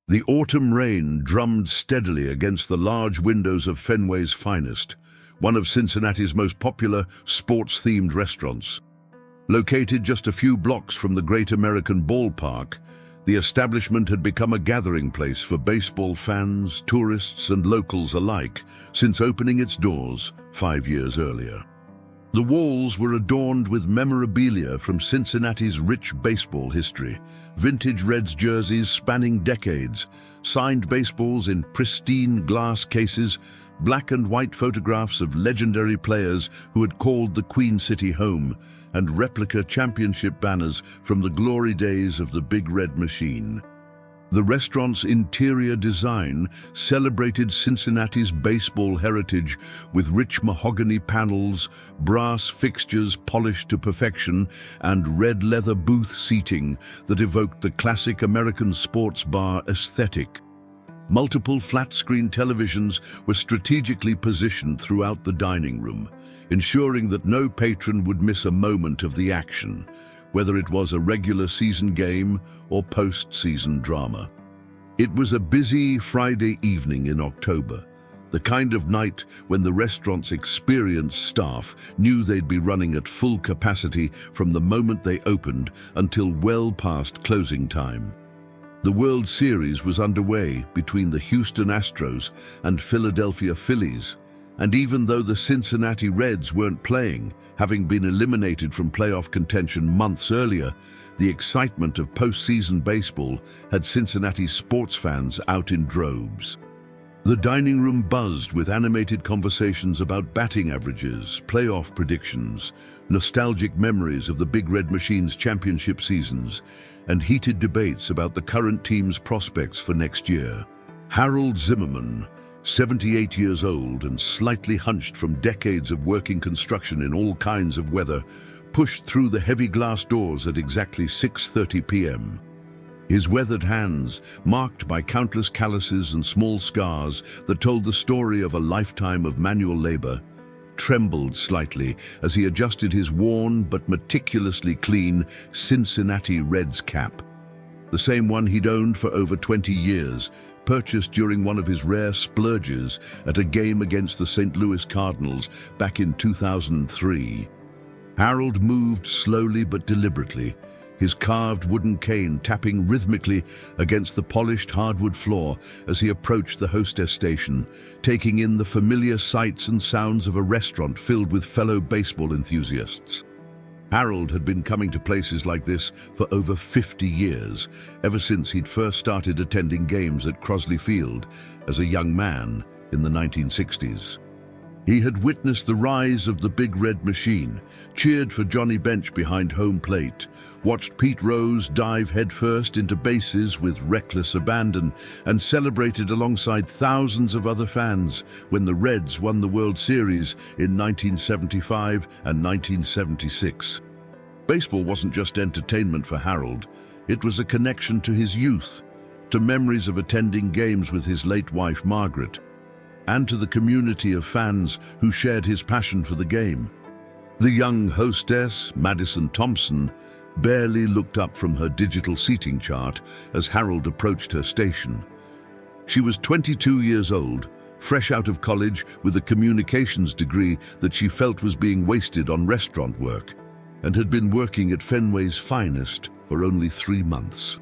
The autumn rain drummed steadily against the large windows of Fenway's Finest, one of Cincinnati's most popular sports-themed restaurants. Located just a few blocks from the Great American Ballpark, the establishment had become a gathering place for baseball fans, tourists, and locals alike since opening its doors 5 years earlier. The walls were adorned with memorabilia from Cincinnati's rich baseball history, vintage Reds jerseys spanning decades, signed baseballs in pristine glass cases, black and white photographs of legendary players who had called the Queen City home, and replica championship banners from the glory days of the Big Red Machine. The restaurant's interior design celebrated Cincinnati's baseball heritage with rich mahogany panels, brass fixtures polished to perfection, and red leather booth seating that evoked the classic American sports bar aesthetic. Multiple flat-screen televisions were strategically positioned throughout the dining room, ensuring that no patron would miss a moment of the action, whether it was a regular season game or post-season drama. It was a busy Friday evening in October, the kind of night when the restaurant's experienced staff knew they'd be running at full capacity from the moment they opened until well past closing time. The World Series was underway between the Houston Astros and Philadelphia Phillies, and even though the Cincinnati Reds weren't playing, having been eliminated from playoff contention months earlier, the excitement of postseason baseball had Cincinnati sports fans out in droves. The dining room buzzed with animated conversations about batting averages, playoff predictions, nostalgic memories of the Big Red Machine's championship seasons, and heated debates about the current team's prospects for next year. Harold Zimmerman, 78 years old and slightly hunched from decades of working construction in all kinds of weather, pushed through the heavy glass doors at exactly 6:30 p.m. His weathered hands, marked by countless calluses and small scars that told the story of a lifetime of manual labor, trembled slightly as he adjusted his worn but meticulously clean Cincinnati Reds cap. The same one he'd owned for over 20 years, purchased during one of his rare splurges at a game against the St. Louis Cardinals back in 2003. Harold moved slowly but deliberately, his carved wooden cane tapping rhythmically against the polished hardwood floor as he approached the hostess station, taking in the familiar sights and sounds of a restaurant filled with fellow baseball enthusiasts. Harold had been coming to places like this for over 50 years, ever since he'd first started attending games at Crosley Field as a young man in the 1960s. He had witnessed the rise of the Big Red Machine, cheered for Johnny Bench behind home plate, watched Pete Rose dive headfirst into bases with reckless abandon, and celebrated alongside thousands of other fans when the Reds won the World Series in 1975 and 1976. Baseball wasn't just entertainment for Harold, it was a connection to his youth, to memories of attending games with his late wife Margaret, and to the community of fans who shared his passion for the game. The young hostess, Madison Thompson, barely looked up from her digital seating chart as Harold approached her station. She was 22 years old, fresh out of college with a communications degree that she felt was being wasted on restaurant work, and had been working at Fenway's Finest for only 3 months.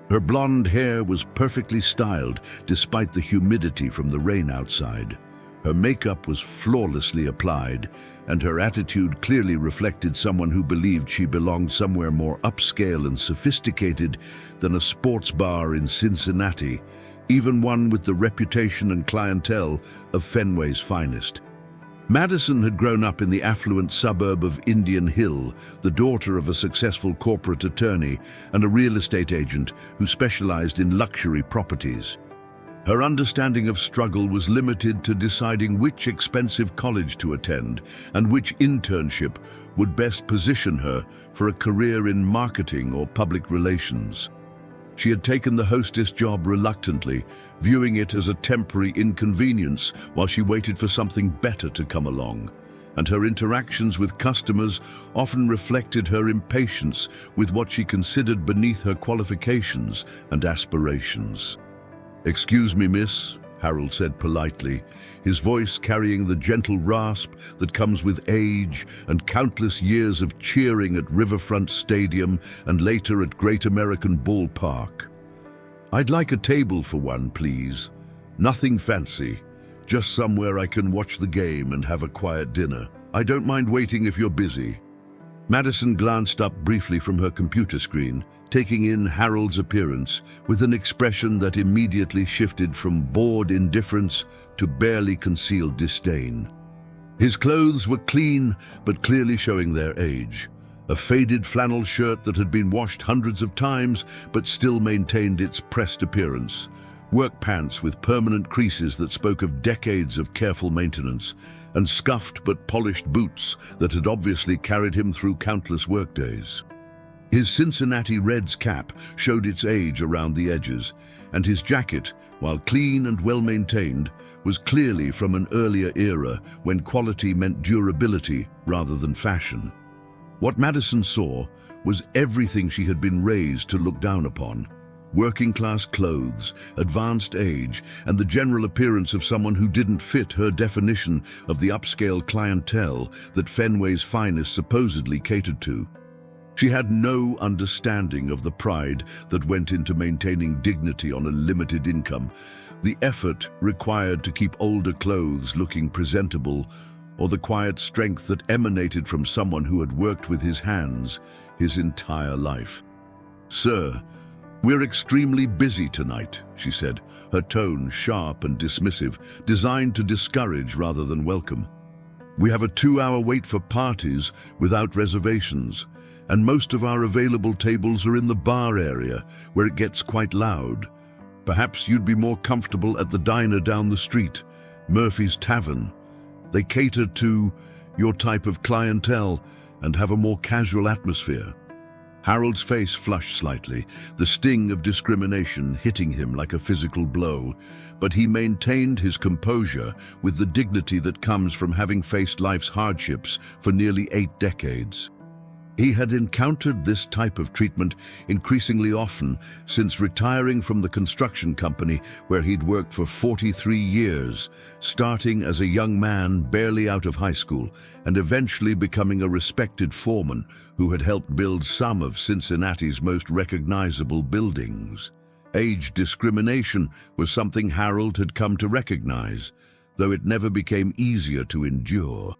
Her blonde hair was perfectly styled despite the humidity from the rain outside. Her makeup was flawlessly applied, and her attitude clearly reflected someone who believed she belonged somewhere more upscale and sophisticated than a sports bar in Cincinnati, even one with the reputation and clientele of Fenway's Finest. Madison had grown up in the affluent suburb of Indian Hill, the daughter of a successful corporate attorney and a real estate agent who specialized in luxury properties. Her understanding of struggle was limited to deciding which expensive college to attend and which internship would best position her for a career in marketing or public relations. She had taken the hostess job reluctantly, viewing it as a temporary inconvenience while she waited for something better to come along, and her interactions with customers often reflected her impatience with what she considered beneath her qualifications and aspirations. "Excuse me, miss," Harold said politely, his voice carrying the gentle rasp that comes with age and countless years of cheering at Riverfront Stadium and later at Great American Ballpark. "I'd like a table for one, please. Nothing fancy, just somewhere I can watch the game and have a quiet dinner. I don't mind waiting if you're busy." Madison glanced up briefly from her computer screen, taking in Harold's appearance with an expression that immediately shifted from bored indifference to barely concealed disdain. His clothes were clean but clearly showing their age. A faded flannel shirt that had been washed hundreds of times but still maintained its pressed appearance. Work pants with permanent creases that spoke of decades of careful maintenance, and scuffed but polished boots that had obviously carried him through countless workdays. His Cincinnati Reds cap showed its age around the edges, and his jacket, while clean and well-maintained, was clearly from an earlier era when quality meant durability rather than fashion. What Madison saw was everything she had been raised to look down upon: working-class clothes, advanced age, and the general appearance of someone who didn't fit her definition of the upscale clientele that Fenway's Finest supposedly catered to. She had no understanding of the pride that went into maintaining dignity on a limited income, the effort required to keep older clothes looking presentable, or the quiet strength that emanated from someone who had worked with his hands his entire life. "Sir, we're extremely busy tonight," she said, her tone sharp and dismissive, designed to discourage rather than welcome. "We have a 2-hour wait for parties without reservations, and most of our available tables are in the bar area, where it gets quite loud. Perhaps you'd be more comfortable at the diner down the street, Murphy's Tavern. They cater to your type of clientele and have a more casual atmosphere." Harold's face flushed slightly, the sting of discrimination hitting him like a physical blow, but he maintained his composure with the dignity that comes from having faced life's hardships for nearly 8 decades. He had encountered this type of treatment increasingly often since retiring from the construction company where he'd worked for 43 years, starting as a young man barely out of high school and eventually becoming a respected foreman who had helped build some of Cincinnati's most recognizable buildings. Age discrimination was something Harold had come to recognize, though it never became easier to endure.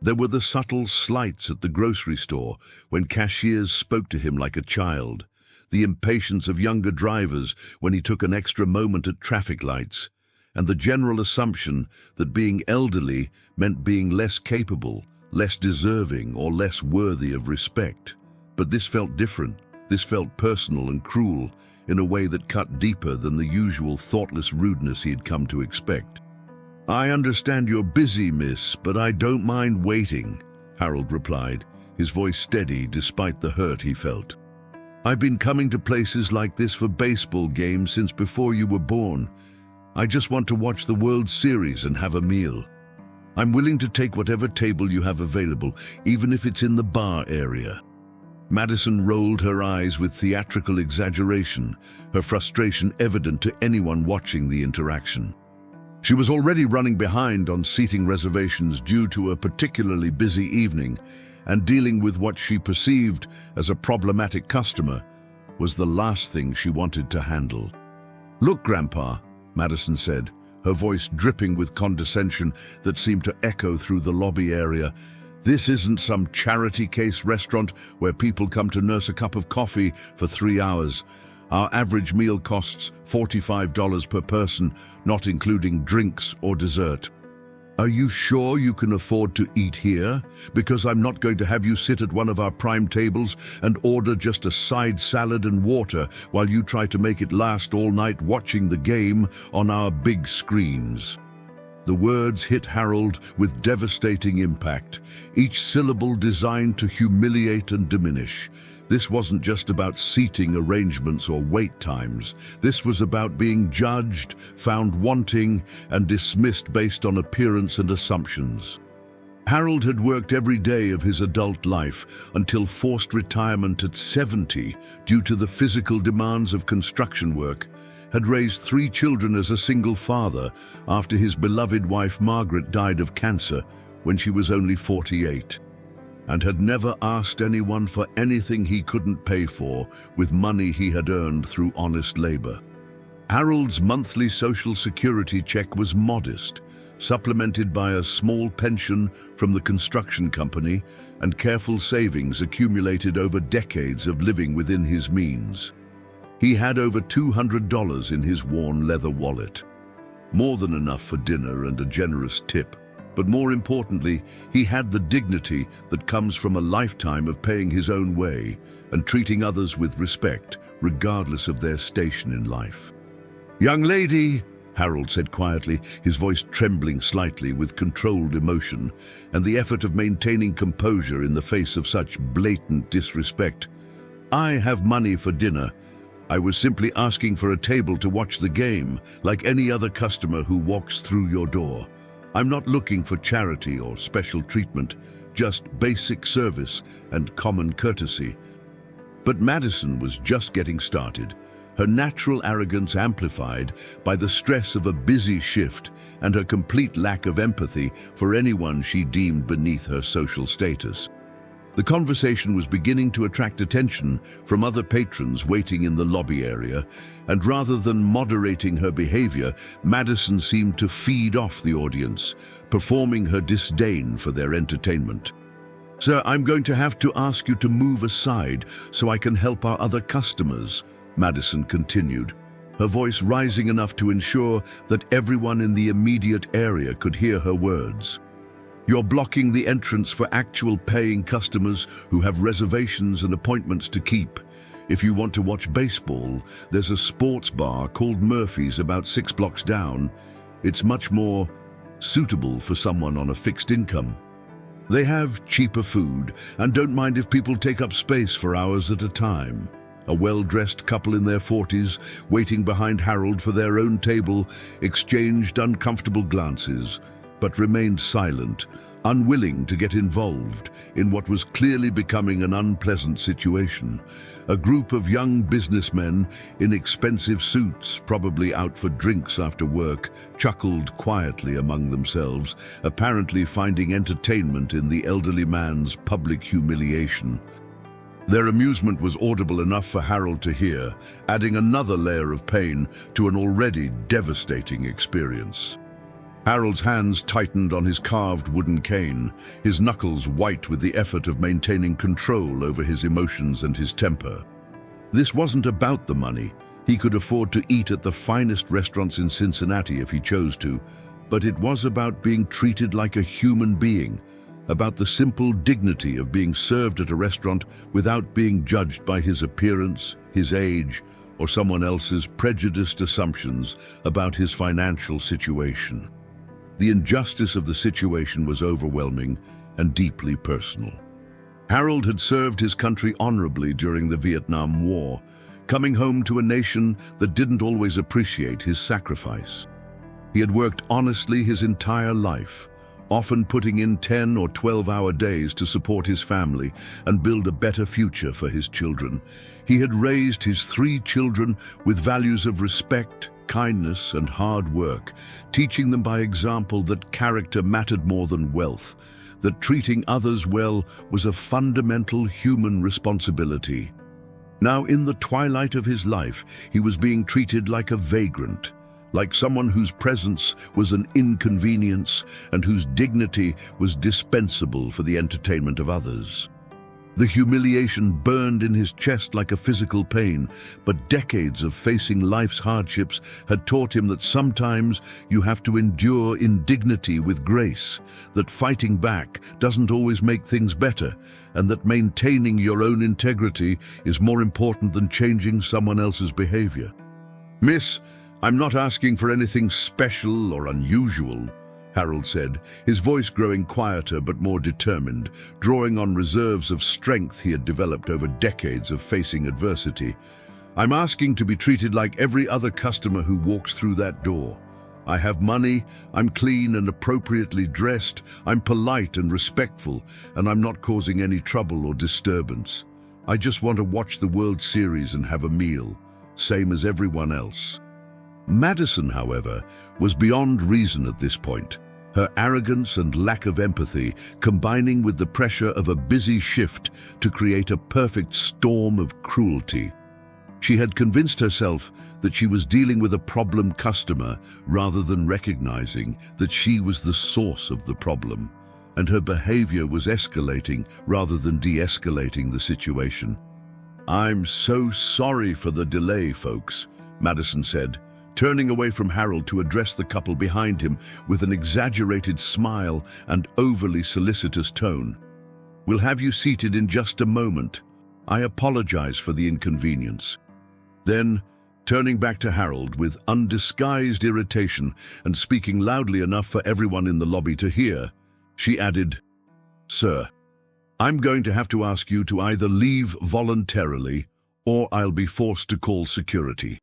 There were the subtle slights at the grocery store when cashiers spoke to him like a child, the impatience of younger drivers when he took an extra moment at traffic lights, and the general assumption that being elderly meant being less capable, less deserving, or less worthy of respect. But this felt different. This felt personal and cruel in a way that cut deeper than the usual thoughtless rudeness he had come to expect. "I understand you're busy, miss, but I don't mind waiting," Harold replied, his voice steady despite the hurt he felt. "I've been coming to places like this for baseball games since before you were born. I just want to watch the World Series and have a meal. I'm willing to take whatever table you have available, even if it's in the bar area." Madison rolled her eyes with theatrical exaggeration, her frustration evident to anyone watching the interaction. She was already running behind on seating reservations due to a particularly busy evening, and dealing with what she perceived as a problematic customer was the last thing she wanted to handle. "Look, Grandpa," Madison said, her voice dripping with condescension that seemed to echo through the lobby area. "This isn't some charity case restaurant where people come to nurse a cup of coffee for 3 hours. Our average meal costs $45 per person, not including drinks or dessert. Are you sure you can afford to eat here? Because I'm not going to have you sit at one of our prime tables and order just a side salad and water while you try to make it last all night watching the game on our big screens." The words hit Harold with devastating impact, each syllable designed to humiliate and diminish. This wasn't just about seating arrangements or wait times. This was about being judged, found wanting, and dismissed based on appearance and assumptions. Harold had worked every day of his adult life until forced retirement at 70 due to the physical demands of construction work, had raised 3 children as a single father after his beloved wife Margaret died of cancer when she was only 48, and had never asked anyone for anything he couldn't pay for with money he had earned through honest labor. Harold's monthly social security check was modest, supplemented by a small pension from the construction company and careful savings accumulated over decades of living within his means. He had over $200 in his worn leather wallet, more than enough for dinner and a generous tip. But more importantly, he had the dignity that comes from a lifetime of paying his own way and treating others with respect, regardless of their station in life. "Young lady," Harold said quietly, his voice trembling slightly with controlled emotion and the effort of maintaining composure in the face of such blatant disrespect, "I have money for dinner. I was simply asking for a table to watch the game, like any other customer who walks through your door. I'm not looking for charity or special treatment, just basic service and common courtesy." But Madison was just getting started, her natural arrogance amplified by the stress of a busy shift and her complete lack of empathy for anyone she deemed beneath her social status. The conversation was beginning to attract attention from other patrons waiting in the lobby area, and rather than moderating her behavior, Madison seemed to feed off the audience, performing her disdain for their entertainment. "Sir, I'm going to have to ask you to move aside so I can help our other customers," Madison continued, her voice rising enough to ensure that everyone in the immediate area could hear her words. "You're blocking the entrance for actual paying customers who have reservations and appointments to keep. If you want to watch baseball, there's a sports bar called Murphy's about 6 blocks down. It's much more suitable for someone on a fixed income. They have cheaper food and don't mind if people take up space for hours at a time." A well-dressed couple in their 40s, waiting behind Harold for their own table, exchanged uncomfortable glances, but remained silent, unwilling to get involved in what was clearly becoming an unpleasant situation. A group of young businessmen in expensive suits, probably out for drinks after work, chuckled quietly among themselves, apparently finding entertainment in the elderly man's public humiliation. Their amusement was audible enough for Harold to hear, adding another layer of pain to an already devastating experience. Harold's hands tightened on his carved wooden cane, his knuckles white with the effort of maintaining control over his emotions and his temper. This wasn't about the money. He could afford to eat at the finest restaurants in Cincinnati if he chose to, but it was about being treated like a human being, about the simple dignity of being served at a restaurant without being judged by his appearance, his age, or someone else's prejudiced assumptions about his financial situation. The injustice of the situation was overwhelming and deeply personal. Harold had served his country honorably during the Vietnam War, coming home to a nation that didn't always appreciate his sacrifice. He had worked honestly his entire life, often putting in 10 or 12-hour days to support his family and build a better future for his children. He had raised his 3 children with values of respect, kindness, and hard work, teaching them by example that character mattered more than wealth, that treating others well was a fundamental human responsibility. Now, in the twilight of his life, he was being treated like a vagrant, like someone whose presence was an inconvenience and whose dignity was dispensable for the entertainment of others. The humiliation burned in his chest like a physical pain, but decades of facing life's hardships had taught him that sometimes you have to endure indignity with grace, that fighting back doesn't always make things better, and that maintaining your own integrity is more important than changing someone else's behavior. "Miss, I'm not asking for anything special or unusual," Harold said, his voice growing quieter but more determined, drawing on reserves of strength he had developed over decades of facing adversity. "I'm asking to be treated like every other customer who walks through that door. I have money, I'm clean and appropriately dressed, I'm polite and respectful, and I'm not causing any trouble or disturbance. I just want to watch the World Series and have a meal, same as everyone else." Madison, however, was beyond reason at this point, her arrogance and lack of empathy combining with the pressure of a busy shift to create a perfect storm of cruelty. She had convinced herself that she was dealing with a problem customer rather than recognizing that she was the source of the problem, and her behavior was escalating rather than de-escalating the situation. "I'm so sorry for the delay, folks," Madison said, turning away from Harold to address the couple behind him with an exaggerated smile and overly solicitous tone. "We'll have you seated in just a moment. I apologize for the inconvenience." Then, turning back to Harold with undisguised irritation and speaking loudly enough for everyone in the lobby to hear, she added, "Sir, I'm going to have to ask you to either leave voluntarily or I'll be forced to call security.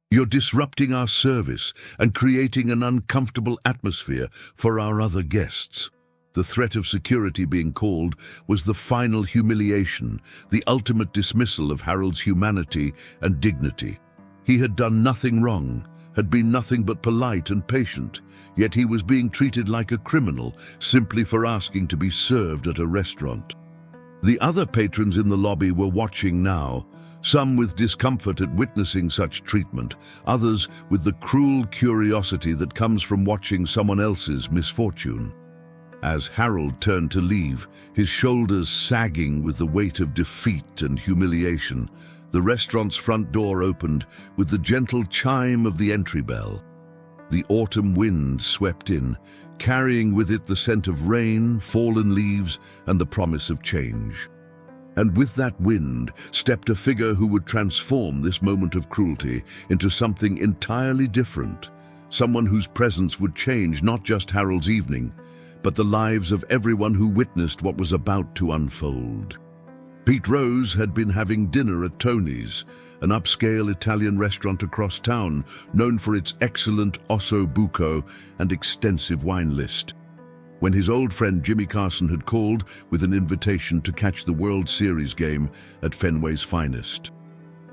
You're disrupting our service and creating an uncomfortable atmosphere for our other guests." The threat of security being called was the final humiliation, the ultimate dismissal of Harold's humanity and dignity. He had done nothing wrong, had been nothing but polite and patient, yet he was being treated like a criminal simply for asking to be served at a restaurant. The other patrons in the lobby were watching now, some with discomfort at witnessing such treatment, others with the cruel curiosity that comes from watching someone else's misfortune. As Harold turned to leave, his shoulders sagging with the weight of defeat and humiliation, the restaurant's front door opened with the gentle chime of the entry bell. The autumn wind swept in, carrying with it the scent of rain, fallen leaves, and the promise of change. And with that wind stepped a figure who would transform this moment of cruelty into something entirely different, someone whose presence would change not just Harold's evening, but the lives of everyone who witnessed what was about to unfold. Pete Rose had been having dinner at Tony's, an upscale Italian restaurant across town known for its excellent osso buco and extensive wine list, when his old friend Jimmy Carson had called with an invitation to catch the World Series game at Fenway's finest.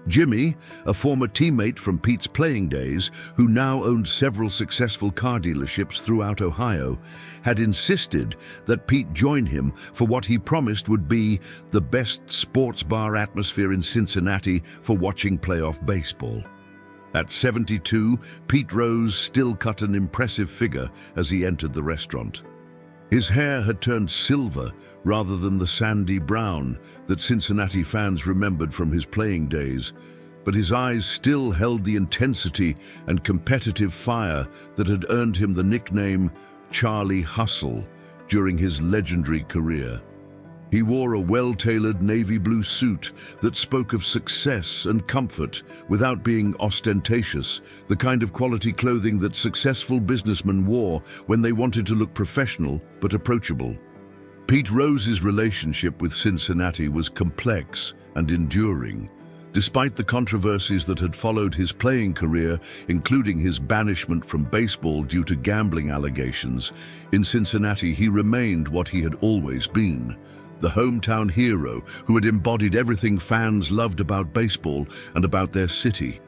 Jimmy, a former teammate from Pete's playing days, who now owned several successful car dealerships throughout Ohio, had insisted that Pete join him for what he promised would be the best sports bar atmosphere in Cincinnati for watching playoff baseball. At 72, Pete Rose still cut an impressive figure as he entered the restaurant. His hair had turned silver rather than the sandy brown that Cincinnati fans remembered from his playing days, but his eyes still held the intensity and competitive fire that had earned him the nickname Charlie Hustle during his legendary career. He wore a well-tailored navy blue suit that spoke of success and comfort without being ostentatious, the kind of quality clothing that successful businessmen wore when they wanted to look professional but approachable. Pete Rose's relationship with Cincinnati was complex and enduring. Despite the controversies that had followed his playing career, including his banishment from baseball due to gambling allegations, in Cincinnati he remained what he had always been: the hometown hero who had embodied everything fans loved about baseball and about their city.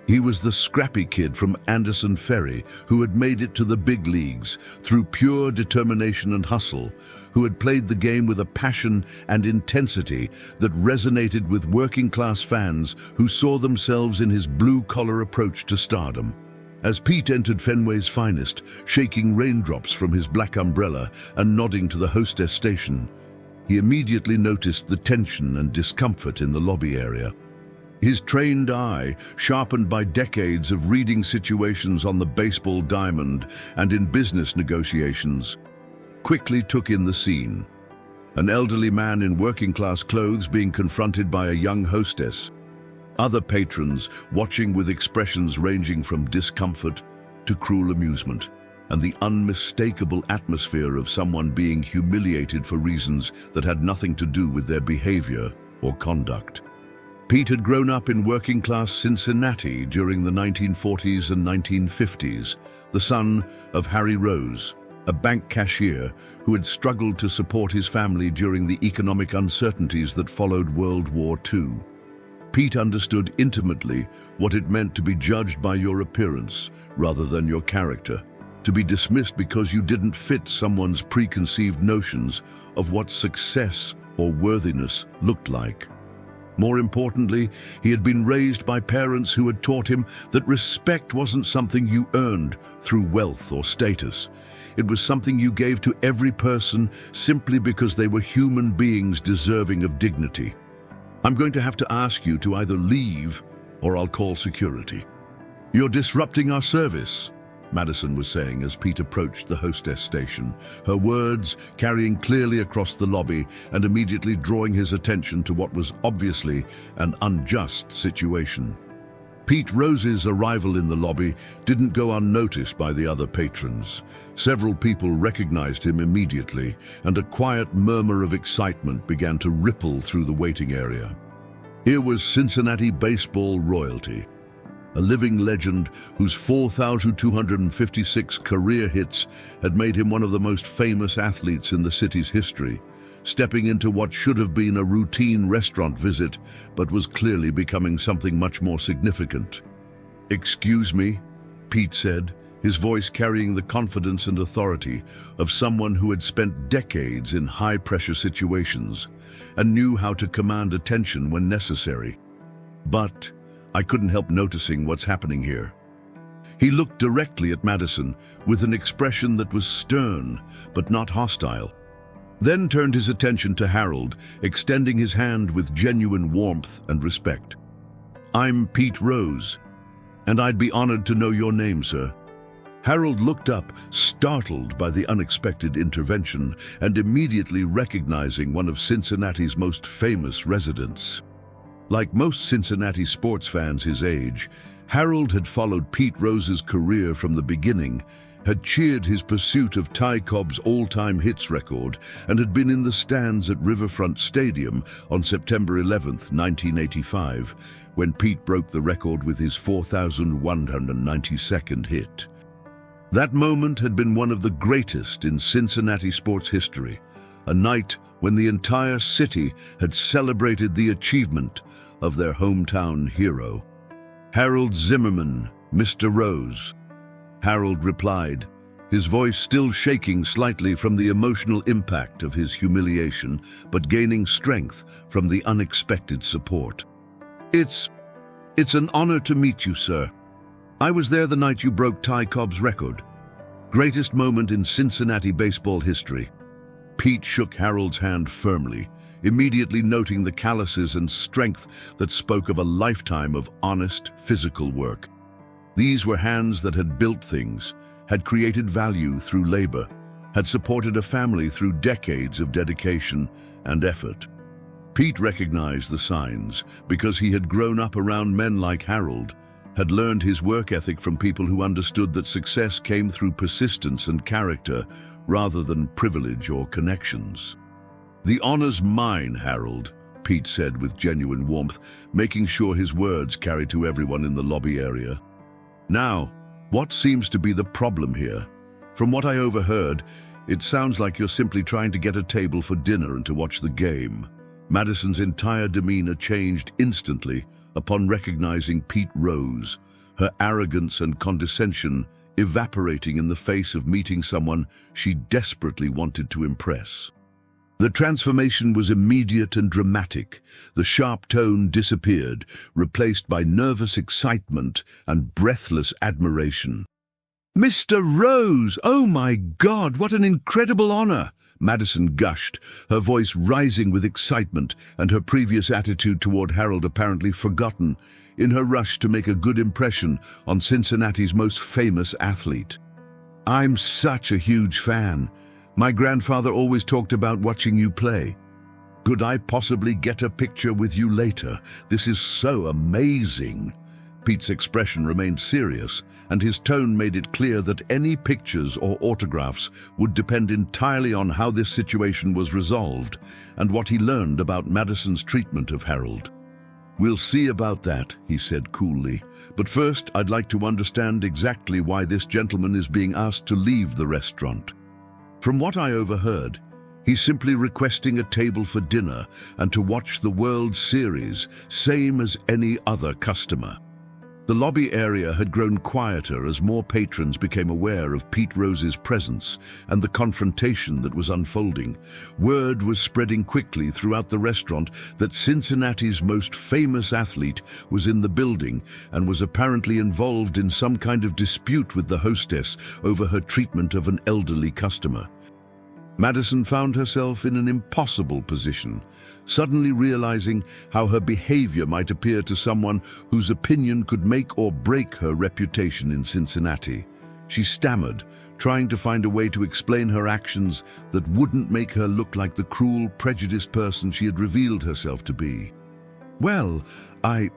He was the scrappy kid from Anderson Ferry who had made it to the big leagues through pure determination and hustle, who had played the game with a passion and intensity that resonated with working-class fans who saw themselves in his blue-collar approach to stardom. As Pete entered Fenway's finest, shaking raindrops from his black umbrella and nodding to the hostess station, he immediately noticed the tension and discomfort in the lobby area. His trained eye, sharpened by decades of reading situations on the baseball diamond and in business negotiations, quickly took in the scene. An elderly man in working-class clothes being confronted by a young hostess. Other patrons watching with expressions ranging from discomfort to cruel amusement, and the unmistakable atmosphere of someone being humiliated for reasons that had nothing to do with their behavior or conduct. Pete had grown up in working-class Cincinnati during the 1940s and 1950s, the son of Harry Rose, a bank cashier who had struggled to support his family during the economic uncertainties that followed World War II. Pete understood intimately what it meant to be judged by your appearance rather than your character, to be dismissed because you didn't fit someone's preconceived notions of what success or worthiness looked like. More importantly, he had been raised by parents who had taught him that respect wasn't something you earned through wealth or status. It was something you gave to every person simply because they were human beings deserving of dignity. I'm going to have to ask you to either leave or I'll call security. You're disrupting our service, Madison was saying as Pete approached the hostess station, her words carrying clearly across the lobby and immediately drawing his attention to what was obviously an unjust situation. Pete Rose's arrival in the lobby didn't go unnoticed by the other patrons. Several people recognized him immediately, and a quiet murmur of excitement began to ripple through the waiting area. Here was Cincinnati baseball royalty, a living legend whose 4,256 career hits had made him one of the most famous athletes in the city's history, stepping into what should have been a routine restaurant visit, but was clearly becoming something much more significant. "Excuse me," Pete said, his voice carrying the confidence and authority of someone who had spent decades in high-pressure situations and knew how to command attention when necessary. "But I couldn't help noticing what's happening here." He looked directly at Madison with an expression that was stern but not hostile, then turned his attention to Harold, extending his hand with genuine warmth and respect. "I'm Pete Rose, and I'd be honored to know your name, sir." Harold looked up, startled by the unexpected intervention and immediately recognizing one of Cincinnati's most famous residents. Like most Cincinnati sports fans his age, Harold had followed Pete Rose's career from the beginning, had cheered his pursuit of Ty Cobb's all-time hits record, and had been in the stands at Riverfront Stadium on September 11, 1985, when Pete broke the record with his 4,192nd hit. That moment had been one of the greatest in Cincinnati sports history, a night when the entire city had celebrated the achievement of their hometown hero. "Harold Zimmerman, Mr. Rose." Harold replied, his voice still shaking slightly from the emotional impact of his humiliation, but gaining strength from the unexpected support. It's an honor to meet you, sir. I was there the night you broke Ty Cobb's record. Greatest moment in Cincinnati baseball history." Pete shook Harold's hand firmly, immediately noting the calluses and strength that spoke of a lifetime of honest, physical work. These were hands that had built things, had created value through labor, had supported a family through decades of dedication and effort. Pete recognized the signs because he had grown up around men like Harold, had learned his work ethic from people who understood that success came through persistence and character rather than privilege or connections. "The honor's mine, Harold," Pete said with genuine warmth, making sure his words carried to everyone in the lobby area. "Now, what seems to be the problem here? From what I overheard, it sounds like you're simply trying to get a table for dinner and to watch the game." Madison's entire demeanor changed instantly upon recognizing Pete Rose, her arrogance and condescension evaporating in the face of meeting someone she desperately wanted to impress. The transformation was immediate and dramatic. The sharp tone disappeared, replaced by nervous excitement and breathless admiration. "Mr. Rose! Oh my God, what an incredible honor!" Madison gushed, her voice rising with excitement and her previous attitude toward Harold apparently forgotten in her rush to make a good impression on Cincinnati's most famous athlete. "I'm such a huge fan. My grandfather always talked about watching you play. Could I possibly get a picture with you later? This is so amazing." Pete's expression remained serious, and his tone made it clear that any pictures or autographs would depend entirely on how this situation was resolved and what he learned about Madison's treatment of Harold. "We'll see about that," he said coolly. "But first, I'd like to understand exactly why this gentleman is being asked to leave the restaurant." From what I overheard, He's simply requesting a table for dinner and to watch the World Series, same as any other customer. The lobby area had grown quieter as more patrons became aware of Pete Rose's presence and the confrontation that was unfolding. Word was spreading quickly throughout the restaurant that Cincinnati's most famous athlete was in the building and was apparently involved in some kind of dispute with the hostess over her treatment of an elderly customer. Madison found herself in an impossible position, suddenly realizing how her behavior might appear to someone whose opinion could make or break her reputation in Cincinnati. She stammered, trying to find a way to explain her actions that wouldn't make her look like the cruel, prejudiced person she had revealed herself to be. "Well, I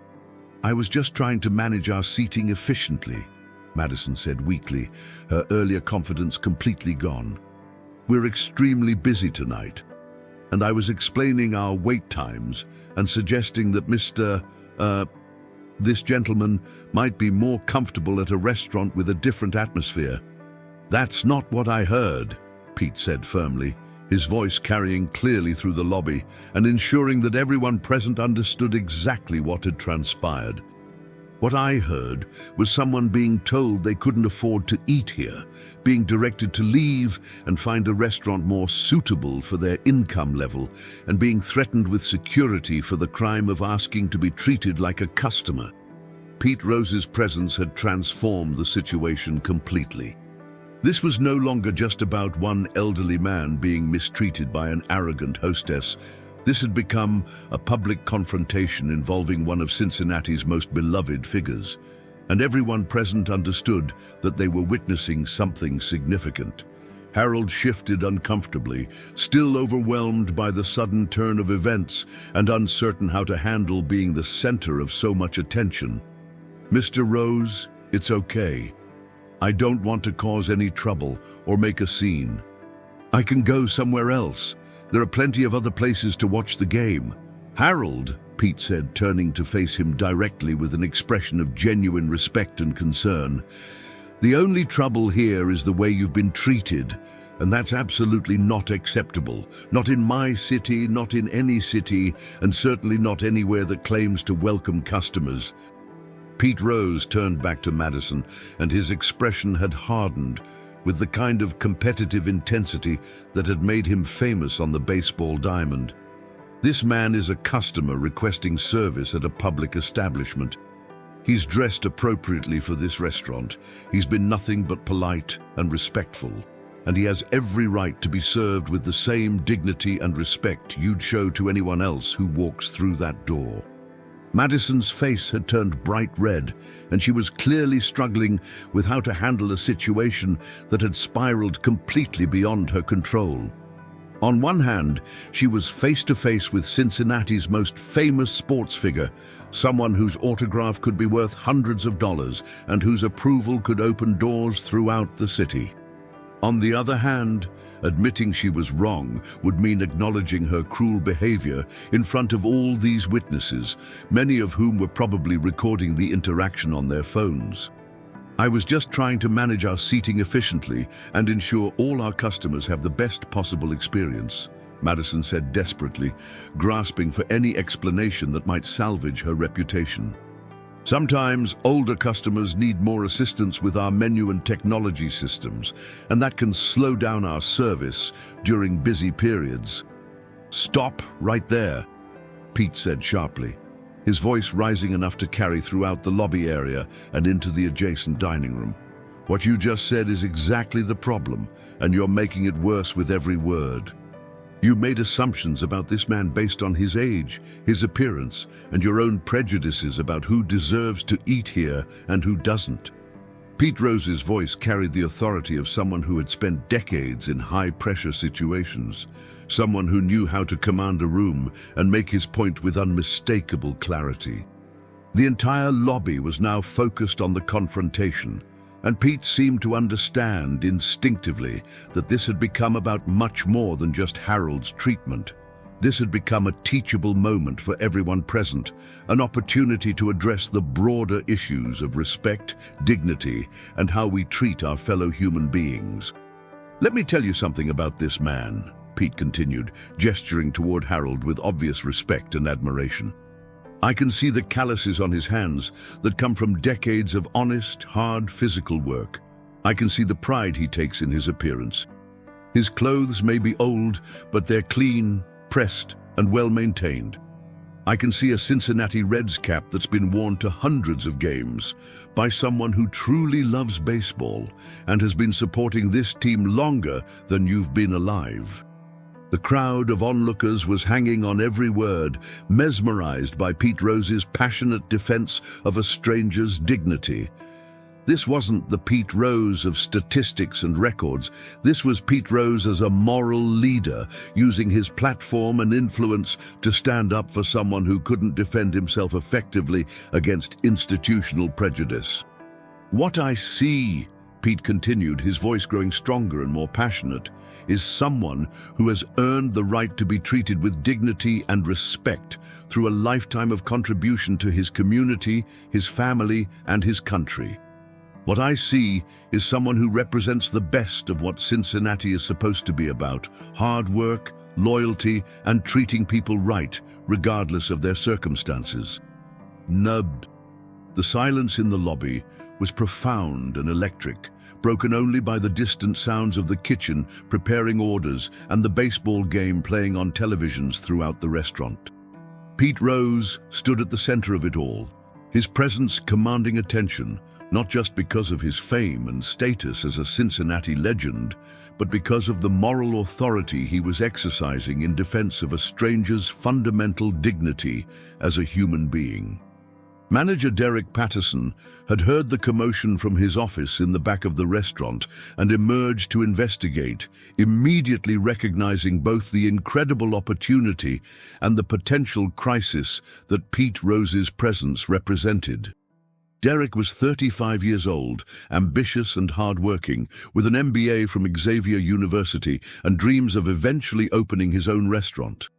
was just trying to manage our seating efficiently," Madison said weakly, her earlier confidence completely gone. "We're extremely busy tonight, and I was explaining our wait times and suggesting that this gentleman might be more comfortable at a restaurant with a different atmosphere." "That's not what I heard," Pete said firmly, his voice carrying clearly through the lobby and ensuring that everyone present understood exactly what had transpired. "What I heard was someone being told they couldn't afford to eat here, being directed to leave and find a restaurant more suitable for their income level, and being threatened with security for the crime of asking to be treated like a customer." Pete Rose's presence had transformed the situation completely. This was no longer just about one elderly man being mistreated by an arrogant hostess. This had become a public confrontation involving one of Cincinnati's most beloved figures, and everyone present understood that they were witnessing something significant. Harold shifted uncomfortably, still overwhelmed by the sudden turn of events and uncertain how to handle being the center of so much attention. "Mr. Rose, it's okay. I don't want to cause any trouble or make a scene. I can go somewhere else. There are plenty of other places to watch the game." "Harold," Pete said, turning to face him directly with an expression of genuine respect and concern, "the only trouble here is the way you've been treated, and that's absolutely not acceptable. Not in my city, not in any city, and certainly not anywhere that claims to welcome customers." Pete Rose turned back to Madison, and his expression had hardened with the kind of competitive intensity that had made him famous on the baseball diamond. This man is a customer requesting service at a public establishment. He's dressed appropriately for this restaurant. He's been nothing but polite and respectful, and he has every right to be served with the same dignity and respect you'd show to anyone else who walks through that door. Madison's face had turned bright red, and she was clearly struggling with how to handle a situation that had spiraled completely beyond her control. On one hand, she was face to face with Cincinnati's most famous sports figure, someone whose autograph could be worth hundreds of dollars and whose approval could open doors throughout the city. On the other hand, admitting she was wrong would mean acknowledging her cruel behavior in front of all these witnesses, many of whom were probably recording the interaction on their phones. "I was just trying to manage our seating efficiently and ensure all our customers have the best possible experience," Madison said desperately, grasping for any explanation that might salvage her reputation. "Sometimes older customers need more assistance with our menu and technology systems, and that can slow down our service during busy periods." "Stop right there," Pete said sharply, his voice rising enough to carry throughout the lobby area and into the adjacent dining room. "What you just said is exactly the problem, and you're making it worse with every word. You made assumptions about this man based on his age, his appearance, and your own prejudices about who deserves to eat here and who doesn't." Pete Rose's voice carried the authority of someone who had spent decades in high-pressure situations, someone who knew how to command a room and make his point with unmistakable clarity. The entire lobby was now focused on the confrontation, and Pete seemed to understand instinctively that this had become about much more than just Harold's treatment. This had become a teachable moment for everyone present, an opportunity to address the broader issues of respect, dignity, and how we treat our fellow human beings. "Let me tell you something about this man," Pete continued, gesturing toward Harold with obvious respect and admiration. I can see the calluses on his hands that come from decades of honest, hard physical work. I can see the pride he takes in his appearance. His clothes may be old, but they're clean, pressed, and well-maintained. I can see a Cincinnati Reds cap that's been worn to hundreds of games by someone who truly loves baseball and has been supporting this team longer than you've been alive. The crowd of onlookers was hanging on every word, mesmerized by Pete Rose's passionate defense of a stranger's dignity. This wasn't the Pete Rose of statistics and records. This was Pete Rose as a moral leader, using his platform and influence to stand up for someone who couldn't defend himself effectively against institutional prejudice. What I see, Pete continued, his voice growing stronger and more passionate, is someone who has earned the right to be treated with dignity and respect through a lifetime of contribution to his community, his family, and his country. What I see is someone who represents the best of what Cincinnati is supposed to be about: hard work, loyalty, and treating people right, regardless of their circumstances. Nubbed. The silence in the lobby was profound and electric, broken only by the distant sounds of the kitchen preparing orders and the baseball game playing on televisions throughout the restaurant. Pete Rose stood at the center of it all, his presence commanding attention, not just because of his fame and status as a Cincinnati legend, but because of the moral authority he was exercising in defense of a stranger's fundamental dignity as a human being. Manager Derek Patterson had heard the commotion from his office in the back of the restaurant and emerged to investigate, immediately recognizing both the incredible opportunity and the potential crisis that Pete Rose's presence represented. Derek was 35 years old, ambitious and hardworking, with an MBA from Xavier University and dreams of eventually opening his own restaurant.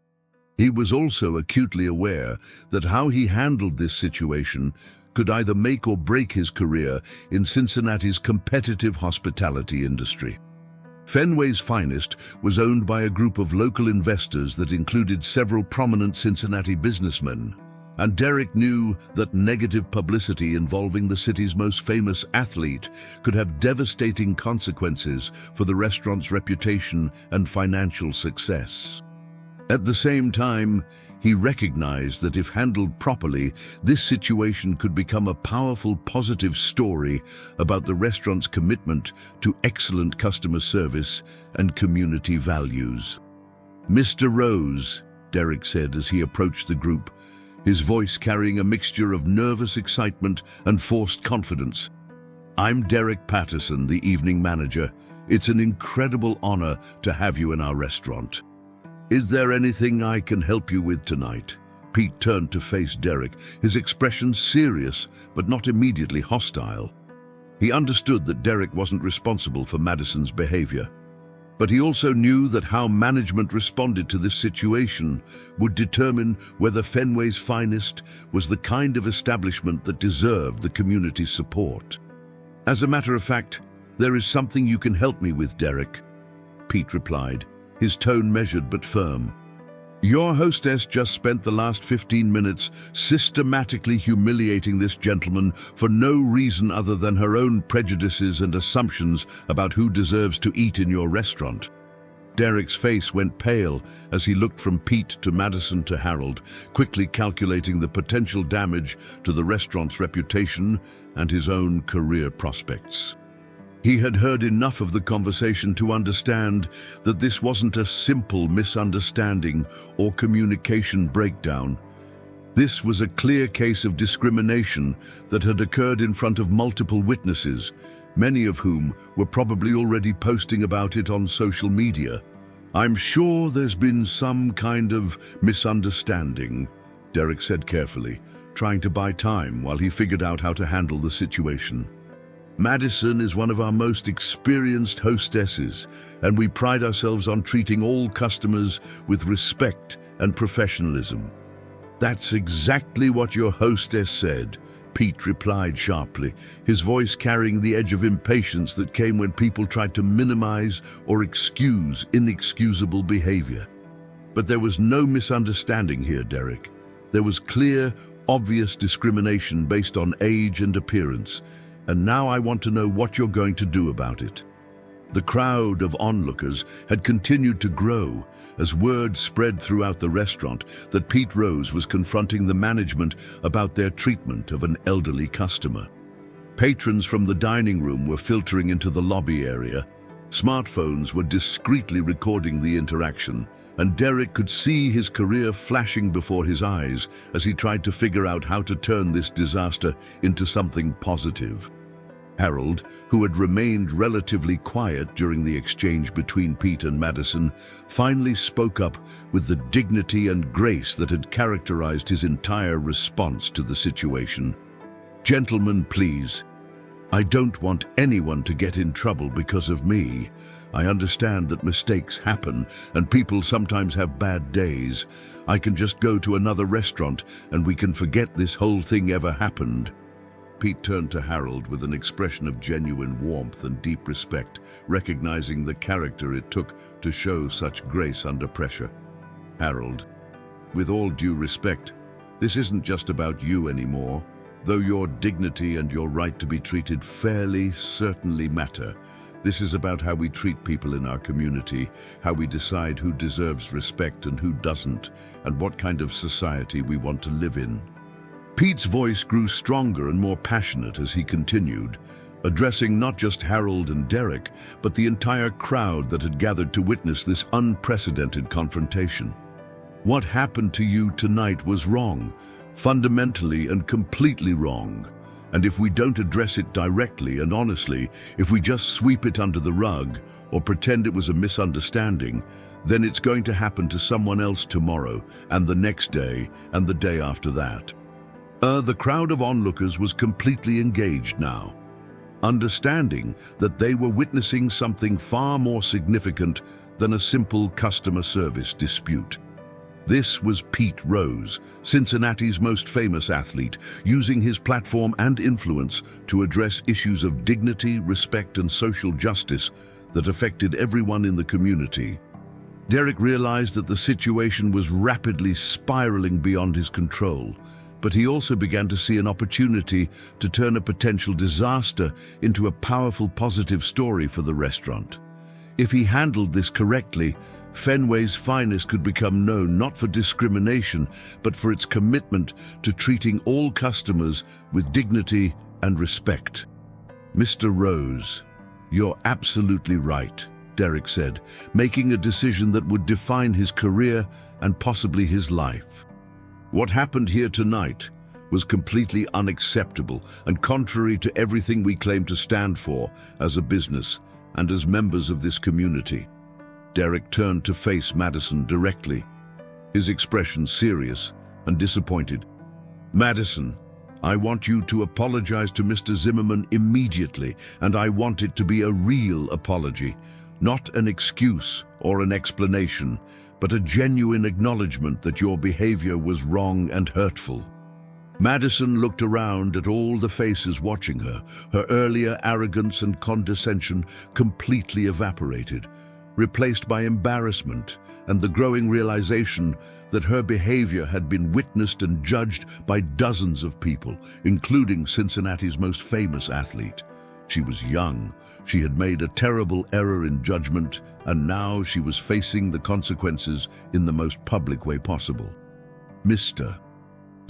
He was also acutely aware that how he handled this situation could either make or break his career in Cincinnati's competitive hospitality industry. Fenway's Finest was owned by a group of local investors that included several prominent Cincinnati businessmen, and Derek knew that negative publicity involving the city's most famous athlete could have devastating consequences for the restaurant's reputation and financial success. At the same time, he recognized that if handled properly, this situation could become a powerful positive story about the restaurant's commitment to excellent customer service and community values. "Mr. Rose," Derek said as he approached the group, his voice carrying a mixture of nervous excitement and forced confidence. "I'm Derek Patterson, the evening manager. It's an incredible honor to have you in our restaurant. Is there anything I can help you with tonight?" Pete turned to face Derek, his expression serious but not immediately hostile. He understood that Derek wasn't responsible for Madison's behavior, but he also knew that how management responded to this situation would determine whether Fenway's Finest was the kind of establishment that deserved the community's support. "As a matter of fact, there is something you can help me with, Derek," Pete replied, his tone measured but firm. "Your hostess just spent the last 15 minutes systematically humiliating this gentleman for no reason other than her own prejudices and assumptions about who deserves to eat in your restaurant." Derek's face went pale as he looked from Pete to Madison to Harold, quickly calculating the potential damage to the restaurant's reputation and his own career prospects. He had heard enough of the conversation to understand that this wasn't a simple misunderstanding or communication breakdown. This was a clear case of discrimination that had occurred in front of multiple witnesses, many of whom were probably already posting about it on social media. "I'm sure there's been some kind of misunderstanding," Derek said carefully, trying to buy time while he figured out how to handle the situation. "Madison is one of our most experienced hostesses, and we pride ourselves on treating all customers with respect and professionalism." "That's exactly what your hostess said," Pete replied sharply, his voice carrying the edge of impatience that came when people tried to minimize or excuse inexcusable behavior. But there was no misunderstanding here, Derek. There was clear, obvious discrimination based on age and appearance, and now I want to know what you're going to do about it. The crowd of onlookers had continued to grow as word spread throughout the restaurant that Pete Rose was confronting the management about their treatment of an elderly customer. Patrons from the dining room were filtering into the lobby area. Smartphones were discreetly recording the interaction, and Derek could see his career flashing before his eyes as he tried to figure out how to turn this disaster into something positive. Harold, who had remained relatively quiet during the exchange between Pete and Madison, finally spoke up with the dignity and grace that had characterized his entire response to the situation. "Gentlemen, please. I don't want anyone to get in trouble because of me. I understand that mistakes happen and people sometimes have bad days. I can just go to another restaurant and we can forget this whole thing ever happened." Pete turned to Harold with an expression of genuine warmth and deep respect, recognizing the character it took to show such grace under pressure. "Harold, with all due respect, this isn't just about you anymore. Though your dignity and your right to be treated fairly certainly matter, this is about how we treat people in our community, how we decide who deserves respect and who doesn't, and what kind of society we want to live in." Pete's voice grew stronger and more passionate as he continued, addressing not just Harold and Derek, but the entire crowd that had gathered to witness this unprecedented confrontation. "What happened to you tonight was wrong, fundamentally and completely wrong. And if we don't address it directly and honestly, if we just sweep it under the rug or pretend it was a misunderstanding, then it's going to happen to someone else tomorrow and the next day and the day after that." The crowd of onlookers was completely engaged now, understanding that they were witnessing something far more significant than a simple customer service dispute. This was Pete Rose, Cincinnati's most famous athlete, using his platform and influence to address issues of dignity, respect, and social justice that affected everyone in the community. Derek realized that the situation was rapidly spiraling beyond his control, but he also began to see an opportunity to turn a potential disaster into a powerful positive story for the restaurant. If he handled this correctly, Fenway's Finest could become known not for discrimination, but for its commitment to treating all customers with dignity and respect. "Mr. Rose, you're absolutely right," Derek said, making a decision that would define his career and possibly his life. "What happened here tonight was completely unacceptable and contrary to everything we claim to stand for as a business and as members of this community." Derek turned to face Madison directly, his expression serious and disappointed. "Madison, I want you to apologize to Mr. Zimmerman immediately, and I want it to be a real apology, not an excuse or an explanation, but a genuine acknowledgement that your behavior was wrong and hurtful." Madison looked around at all the faces watching her. Her earlier arrogance and condescension completely evaporated, replaced by embarrassment and the growing realization that her behavior had been witnessed and judged by dozens of people, including Cincinnati's most famous athlete. She was young, she had made a terrible error in judgment, and now she was facing the consequences in the most public way possible. "Mr.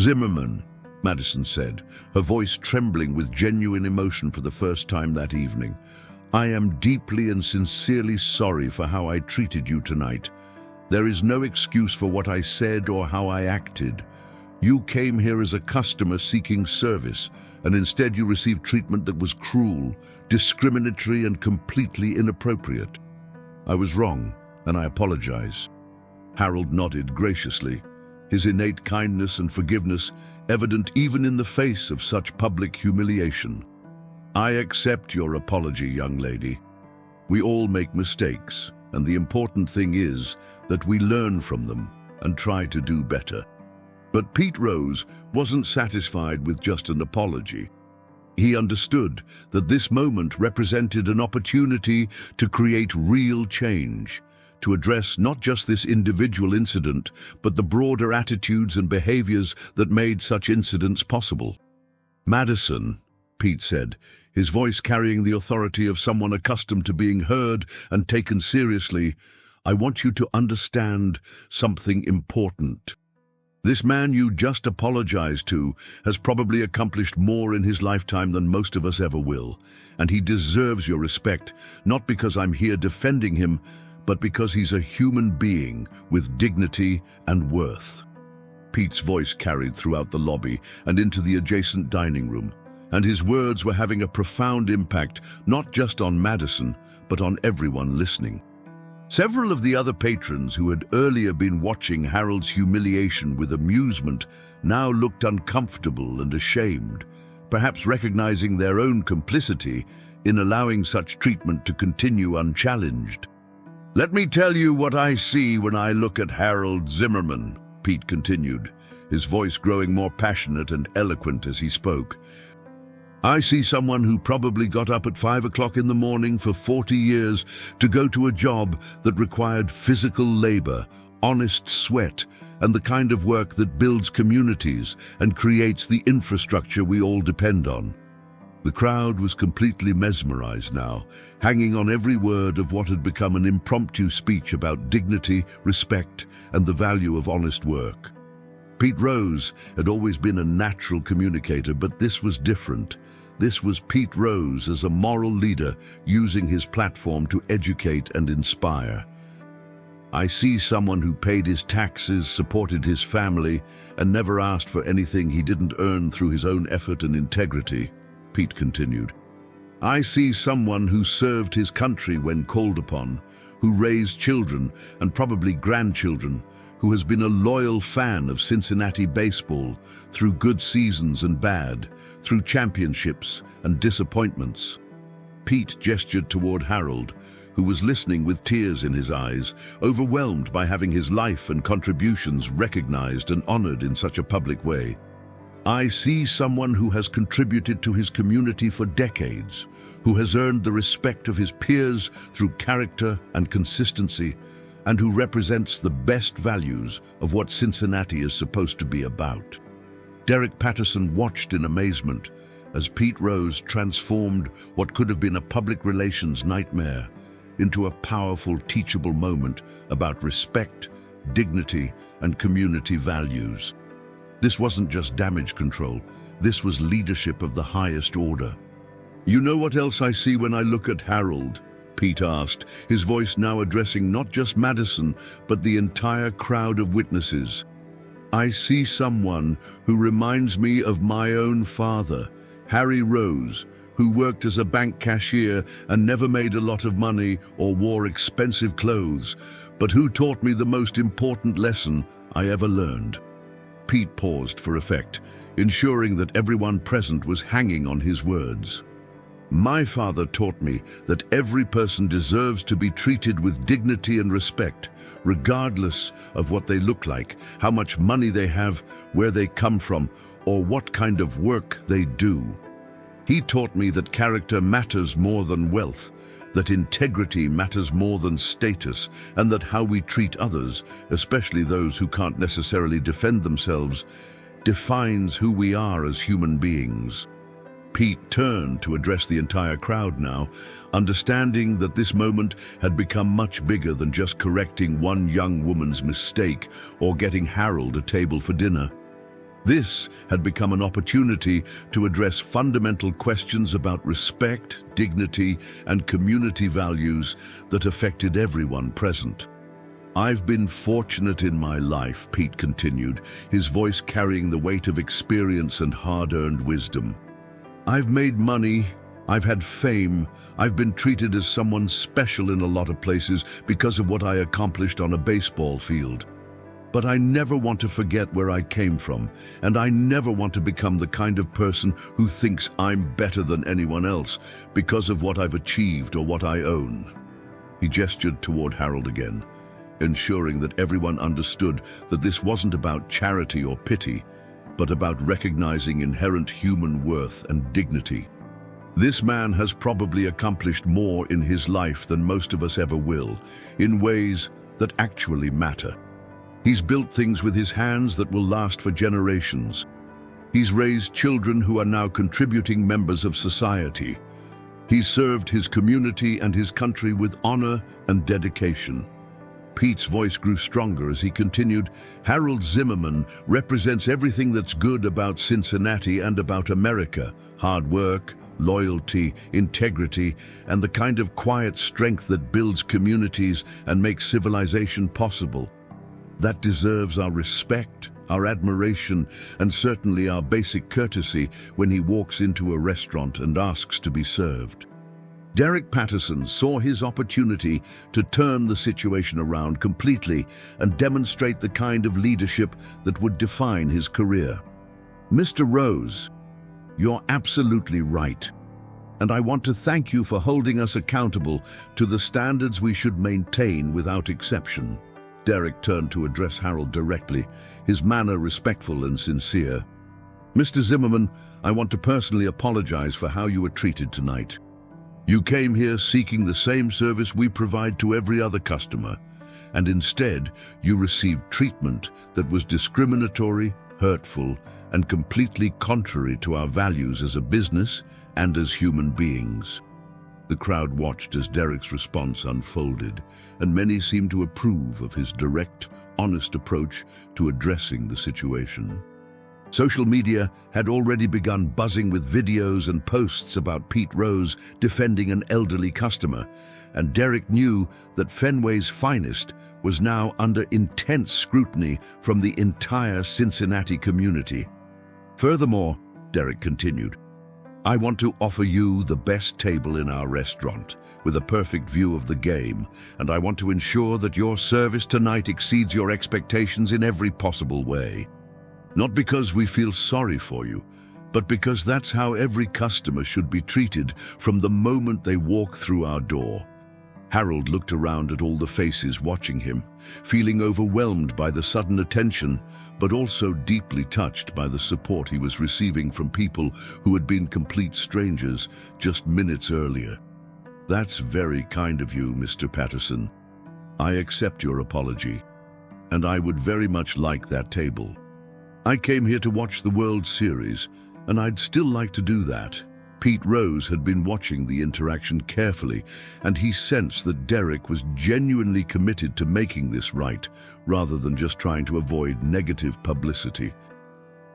Zimmerman," Madison said, her voice trembling with genuine emotion for the first time that evening, "I am deeply and sincerely sorry for how I treated you tonight. There is no excuse for what I said or how I acted. You came here as a customer seeking service, and instead you received treatment that was cruel, discriminatory, and completely inappropriate. I was wrong, and I apologize." Harold nodded graciously, his innate kindness and forgiveness evident even in the face of such public humiliation. "I accept your apology, young lady. We all make mistakes, and the important thing is that we learn from them and try to do better." But Pete Rose wasn't satisfied with just an apology. He understood that this moment represented an opportunity to create real change, to address not just this individual incident, but the broader attitudes and behaviors that made such incidents possible. "Madison," Pete said, his voice carrying the authority of someone accustomed to being heard and taken seriously, "I want you to understand something important. This man you just apologized to has probably accomplished more in his lifetime than most of us ever will, and he deserves your respect, not because I'm here defending him, but because he's a human being with dignity and worth." Pete's voice carried throughout the lobby and into the adjacent dining room, and his words were having a profound impact not just on Madison, but on everyone listening. Several of the other patrons who had earlier been watching Harold's humiliation with amusement now looked uncomfortable and ashamed, perhaps recognizing their own complicity in allowing such treatment to continue unchallenged. "Let me tell you what I see when I look at Harold Zimmerman," Pete continued, his voice growing more passionate and eloquent as he spoke. "I see someone who probably got up at 5 o'clock in the morning for 40 years to go to a job that required physical labor, honest sweat, and the kind of work that builds communities and creates the infrastructure we all depend on." The crowd was completely mesmerized now, hanging on every word of what had become an impromptu speech about dignity, respect, and the value of honest work. Pete Rose had always been a natural communicator, but this was different. This was Pete Rose as a moral leader using his platform to educate and inspire. "I see someone who paid his taxes, supported his family, and never asked for anything he didn't earn through his own effort and integrity," Pete continued. "I see someone who served his country when called upon, who raised children and probably grandchildren, who has been a loyal fan of Cincinnati baseball through good seasons and bad, through championships and disappointments." Pete gestured toward Harold, who was listening with tears in his eyes, overwhelmed by having his life and contributions recognized and honored in such a public way. "I see someone who has contributed to his community for decades, who has earned the respect of his peers through character and consistency, and who represents the best values of what Cincinnati is supposed to be about." Derek Patterson watched in amazement as Pete Rose transformed what could have been a public relations nightmare into a powerful, teachable moment about respect, dignity, and community values. This wasn't just damage control, this was leadership of the highest order. "You know what else I see when I look at Harold?" Pete asked, his voice now addressing not just Madison, but the entire crowd of witnesses. "I see someone who reminds me of my own father, Harry Rose, who worked as a bank cashier and never made a lot of money or wore expensive clothes, but who taught me the most important lesson I ever learned." Pete paused for effect, ensuring that everyone present was hanging on his words. "My father taught me that every person deserves to be treated with dignity and respect, regardless of what they look like, how much money they have, where they come from, or what kind of work they do. He taught me that character matters more than wealth, that integrity matters more than status, and that how we treat others, especially those who can't necessarily defend themselves, defines who we are as human beings." Pete turned to address the entire crowd now, understanding that this moment had become much bigger than just correcting one young woman's mistake or getting Harold a table for dinner. This had become an opportunity to address fundamental questions about respect, dignity, and community values that affected everyone present. "I've been fortunate in my life," Pete continued, his voice carrying the weight of experience and hard-earned wisdom. "I've made money, I've had fame, I've been treated as someone special in a lot of places because of what I accomplished on a baseball field. But I never want to forget where I came from, and I never want to become the kind of person who thinks I'm better than anyone else because of what I've achieved or what I own." He gestured toward Harold again, ensuring that everyone understood that this wasn't about charity or pity, but about recognizing inherent human worth and dignity. This man has probably accomplished more in his life than most of us ever will, in ways that actually matter. He's built things with his hands that will last for generations. He's raised children who are now contributing members of society. He's served his community and his country with honor and dedication. Pete's voice grew stronger as he continued, "Harold Zimmerman represents everything that's good about Cincinnati and about America: hard work, loyalty, integrity, and the kind of quiet strength that builds communities and makes civilization possible. That deserves our respect, our admiration, and certainly our basic courtesy when he walks into a restaurant and asks to be served." Derek Patterson saw his opportunity to turn the situation around completely and demonstrate the kind of leadership that would define his career. "Mr. Rose, you're absolutely right, and I want to thank you for holding us accountable to the standards we should maintain without exception." Derek turned to address Harold directly, his manner respectful and sincere. "Mr. Zimmerman, I want to personally apologize for how you were treated tonight. You came here seeking the same service we provide to every other customer, and instead you received treatment that was discriminatory, hurtful, and completely contrary to our values as a business and as human beings." The crowd watched as Derek's response unfolded, and many seemed to approve of his direct, honest approach to addressing the situation. Social media had already begun buzzing with videos and posts about Pete Rose defending an elderly customer, and Derek knew that Fenway's Finest was now under intense scrutiny from the entire Cincinnati community. "Furthermore," Derek continued, "I want to offer you the best table in our restaurant, with a perfect view of the game, and I want to ensure that your service tonight exceeds your expectations in every possible way. Not because we feel sorry for you, but because that's how every customer should be treated from the moment they walk through our door." Harold looked around at all the faces watching him, feeling overwhelmed by the sudden attention, but also deeply touched by the support he was receiving from people who had been complete strangers just minutes earlier. "That's very kind of you, Mr. Patterson. I accept your apology, and I would very much like that table. I came here to watch the World Series, and I'd still like to do that." Pete Rose had been watching the interaction carefully, and he sensed that Derek was genuinely committed to making this right, rather than just trying to avoid negative publicity.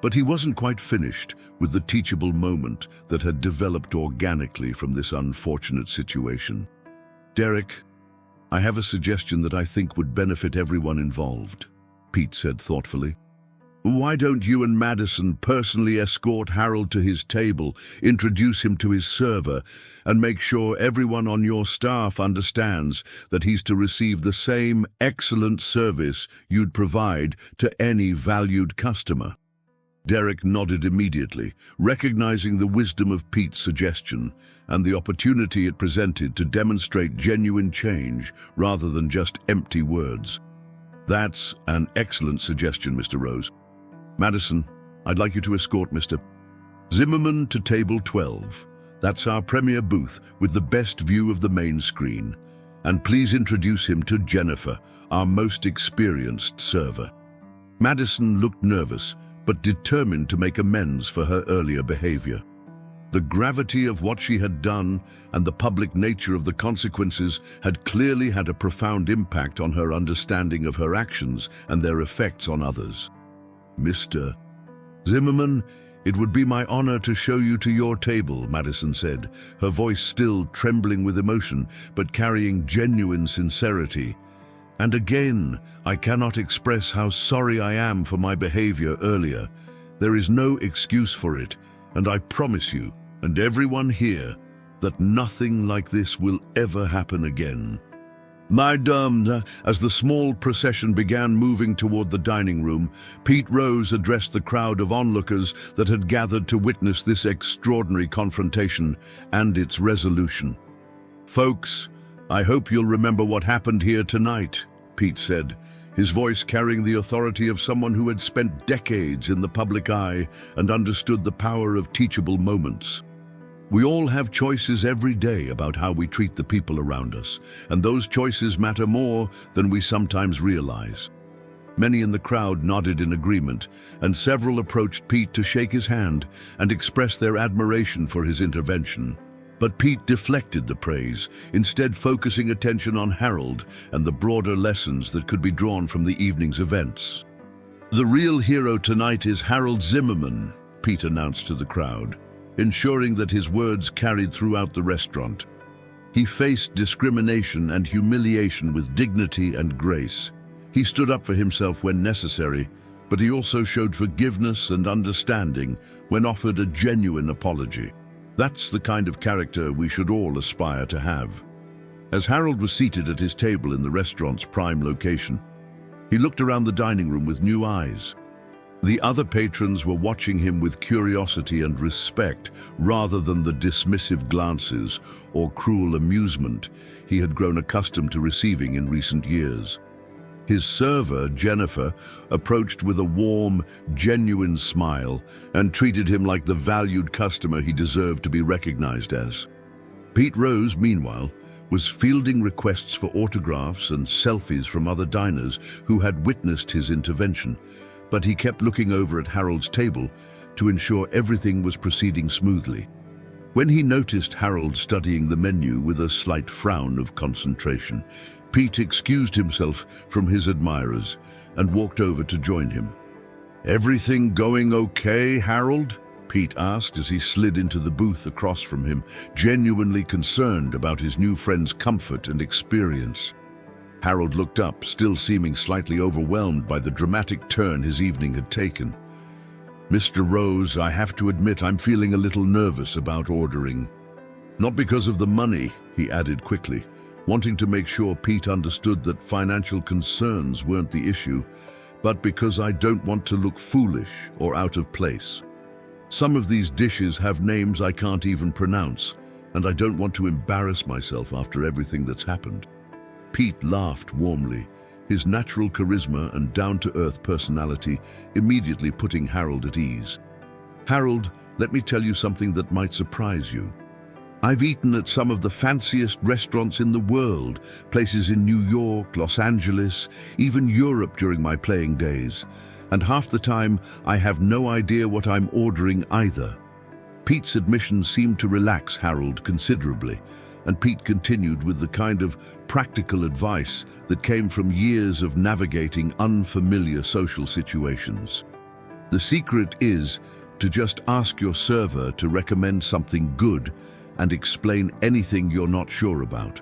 But he wasn't quite finished with the teachable moment that had developed organically from this unfortunate situation. "Derek, I have a suggestion that I think would benefit everyone involved," Pete said thoughtfully. "Why don't you and Madison personally escort Harold to his table, introduce him to his server, and make sure everyone on your staff understands that he's to receive the same excellent service you'd provide to any valued customer?" Derek nodded immediately, recognizing the wisdom of Pete's suggestion and the opportunity it presented to demonstrate genuine change rather than just empty words. "That's an excellent suggestion, Mr. Rose. Madison, I'd like you to escort Mr. Zimmerman to table 12. That's our premier booth with the best view of the main screen. And please introduce him to Jennifer, our most experienced server." Madison looked nervous, but determined to make amends for her earlier behavior. The gravity of what she had done and the public nature of the consequences had clearly had a profound impact on her understanding of her actions and their effects on others. "Mr. Zimmerman, it would be my honor to show you to your table," Madison said, her voice still trembling with emotion but carrying genuine sincerity. "And again, I cannot express how sorry I am for my behavior earlier. There is no excuse for it, and I promise you, and everyone here, that nothing like this will ever happen again." Madame, as the small procession began moving toward the dining room, Pete Rose addressed the crowd of onlookers that had gathered to witness this extraordinary confrontation and its resolution. "Folks, I hope you'll remember what happened here tonight. Pete said, his voice carrying the authority of someone who had spent decades in the public eye and understood the power of teachable moments. We all have choices every day about how we treat the people around us, and those choices matter more than we sometimes realize. Many in the crowd nodded in agreement, and several approached Pete to shake his hand and express their admiration for his intervention. But Pete deflected the praise, instead focusing attention on Harold and the broader lessons that could be drawn from the evening's events. "The real hero tonight is Harold Zimmerman," Pete announced to the crowd, ensuring that his words carried throughout the restaurant. He faced discrimination and humiliation with dignity and grace. He stood up for himself when necessary, but he also showed forgiveness and understanding when offered a genuine apology. That's the kind of character we should all aspire to have. As Harold was seated at his table in the restaurant's prime location, he looked around the dining room with new eyes. The other patrons were watching him with curiosity and respect rather than the dismissive glances or cruel amusement he had grown accustomed to receiving in recent years. His server, Jennifer, approached with a warm, genuine smile and treated him like the valued customer he deserved to be recognized as. Pete Rose, meanwhile, was fielding requests for autographs and selfies from other diners who had witnessed his intervention, but he kept looking over at Harold's table to ensure everything was proceeding smoothly. When he noticed Harold studying the menu with a slight frown of concentration, Pete excused himself from his admirers and walked over to join him. "Everything going okay, Harold?" Pete asked as he slid into the booth across from him, genuinely concerned about his new friend's comfort and experience. Harold looked up, still seeming slightly overwhelmed by the dramatic turn his evening had taken. "Mr. Rose, I have to admit I'm feeling a little nervous about ordering. Not because of the money," he added quickly, wanting to make sure Pete understood that financial concerns weren't the issue, but because I don't want to look foolish or out of place. Some of these dishes have names I can't even pronounce, and I don't want to embarrass myself after everything that's happened." Pete laughed warmly, his natural charisma and down-to-earth personality immediately putting Harold at ease. "Harold, let me tell you something that might surprise you. I've eaten at some of the fanciest restaurants in the world, places in New York, Los Angeles, even Europe during my playing days, and half the time I have no idea what I'm ordering either." Pete's admission seemed to relax Harold considerably, and Pete continued with the kind of practical advice that came from years of navigating unfamiliar social situations. "The secret is to just ask your server to recommend something good and explain anything you're not sure about.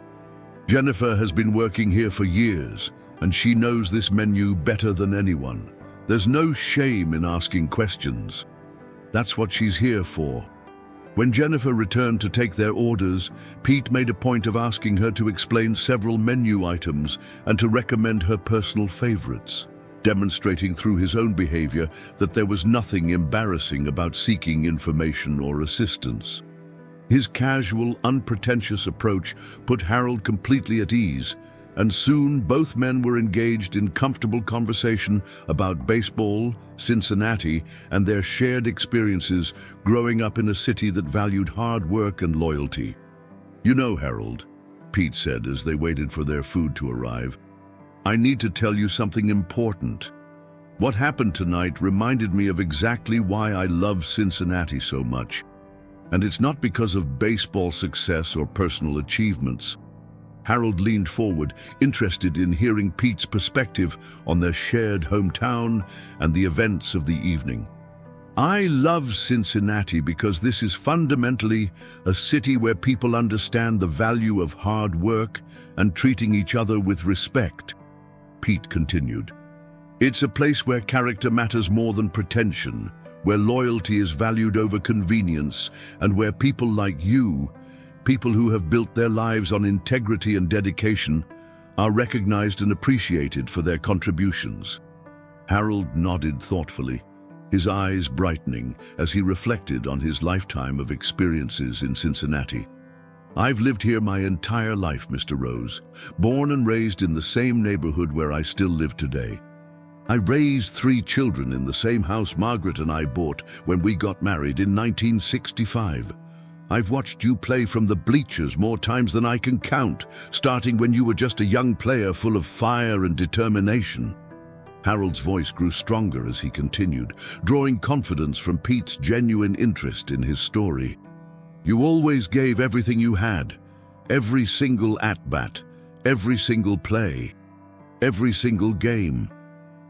Jennifer has been working here for years, and she knows this menu better than anyone. There's no shame in asking questions. That's what she's here for." When Jennifer returned to take their orders, Pete made a point of asking her to explain several menu items and to recommend her personal favorites, demonstrating through his own behavior that there was nothing embarrassing about seeking information or assistance. His casual, unpretentious approach put Harold completely at ease, and soon both men were engaged in comfortable conversation about baseball, Cincinnati, and their shared experiences growing up in a city that valued hard work and loyalty. "You know, Harold," Pete said as they waited for their food to arrive, "I need to tell you something important. What happened tonight reminded me of exactly why I love Cincinnati so much. And it's not because of baseball success or personal achievements." Harold leaned forward, interested in hearing Pete's perspective on their shared hometown and the events of the evening. "I love Cincinnati because this is fundamentally a city where people understand the value of hard work and treating each other with respect," Pete continued. "It's a place where character matters more than pretension, where loyalty is valued over convenience, and where people like you, people who have built their lives on integrity and dedication, are recognized and appreciated for their contributions." Harold nodded thoughtfully, his eyes brightening as he reflected on his lifetime of experiences in Cincinnati. I've lived here my entire life, Mr. Rose, born and raised in the same neighborhood where I still live today. I raised 3 children in the same house Margaret and I bought when we got married in 1965. I've watched you play from the bleachers more times than I can count, starting when you were just a young player full of fire and determination. Harold's voice grew stronger as he continued, drawing confidence from Pete's genuine interest in his story. You always gave everything you had, every single at-bat, every single play, every single game.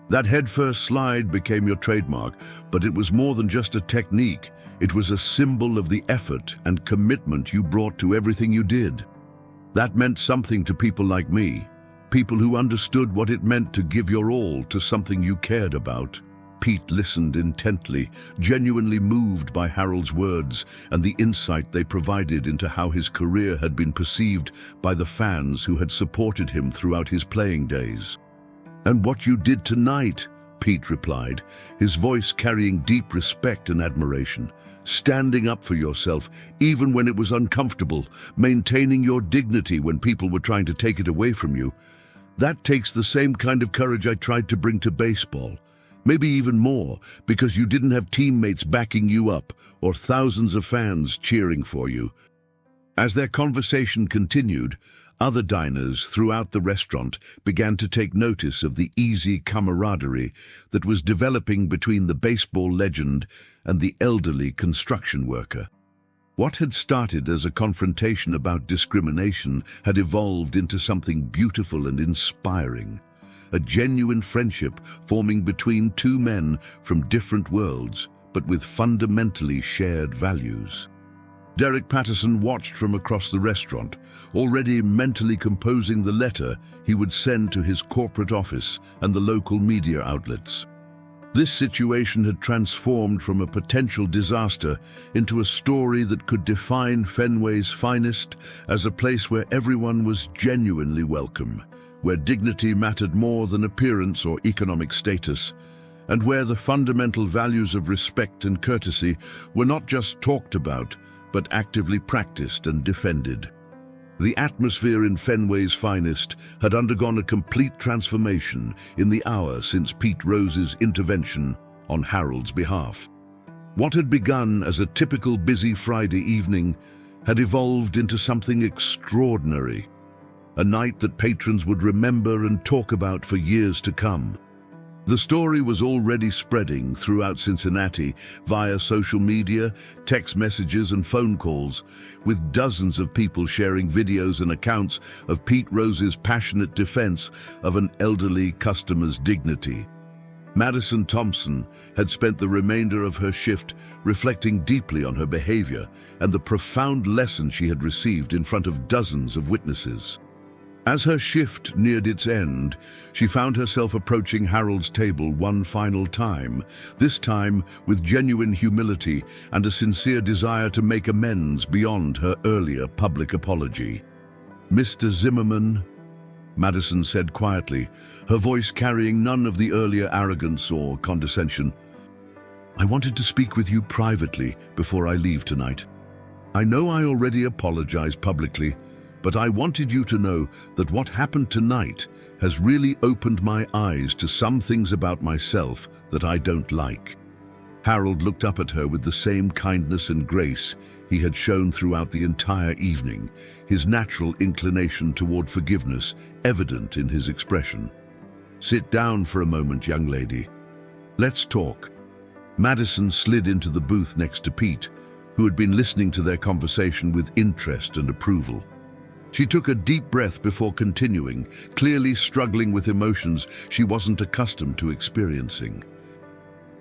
That headfirst slide became your trademark, but it was more than just a technique. It was a symbol of the effort and commitment you brought to everything you did. That meant something to people like me, people who understood what it meant to give your all to something you cared about. Pete listened intently, genuinely moved by Harold's words and the insight they provided into how his career had been perceived by the fans who had supported him throughout his playing days. "And what you did tonight," Pete replied, his voice carrying deep respect and admiration. "Standing up for yourself, even when it was uncomfortable, maintaining your dignity when people were trying to take it away from you. That takes the same kind of courage I tried to bring to baseball. Maybe even more, because you didn't have teammates backing you up or thousands of fans cheering for you." As their conversation continued, other diners throughout the restaurant began to take notice of the easy camaraderie that was developing between the baseball legend and the elderly construction worker. What had started as a confrontation about discrimination had evolved into something beautiful and inspiring. A genuine friendship forming between 2 men from different worlds, but with fundamentally shared values. Derek Patterson watched from across the restaurant, already mentally composing the letter he would send to his corporate office and the local media outlets. This situation had transformed from a potential disaster into a story that could define Fenway's finest as a place where everyone was genuinely welcome, where dignity mattered more than appearance or economic status, and where the fundamental values of respect and courtesy were not just talked about, but actively practiced and defended. The atmosphere in Fenway's finest had undergone a complete transformation in the hour since Pete Rose's intervention on Harold's behalf. What had begun as a typical busy Friday evening had evolved into something extraordinary, a night that patrons would remember and talk about for years to come. The story was already spreading throughout Cincinnati via social media, text messages and phone calls, with dozens of people sharing videos and accounts of Pete Rose's passionate defense of an elderly customer's dignity. Madison Thompson had spent the remainder of her shift reflecting deeply on her behavior and the profound lesson she had received in front of dozens of witnesses. As her shift neared its end, she found herself approaching Harold's table one final time, this time with genuine humility and a sincere desire to make amends beyond her earlier public apology. "Mr. Zimmerman," Madison said quietly, her voice carrying none of the earlier arrogance or condescension, "I wanted to speak with you privately before I leave tonight. I know I already apologized publicly, but I wanted you to know that what happened tonight has really opened my eyes to some things about myself that I don't like." Harold looked up at her with the same kindness and grace he had shown throughout the entire evening, his natural inclination toward forgiveness evident in his expression. "Sit down for a moment, young lady. Let's talk." Madison slid into the booth next to Pete, who had been listening to their conversation with interest and approval. She took a deep breath before continuing, clearly struggling with emotions she wasn't accustomed to experiencing.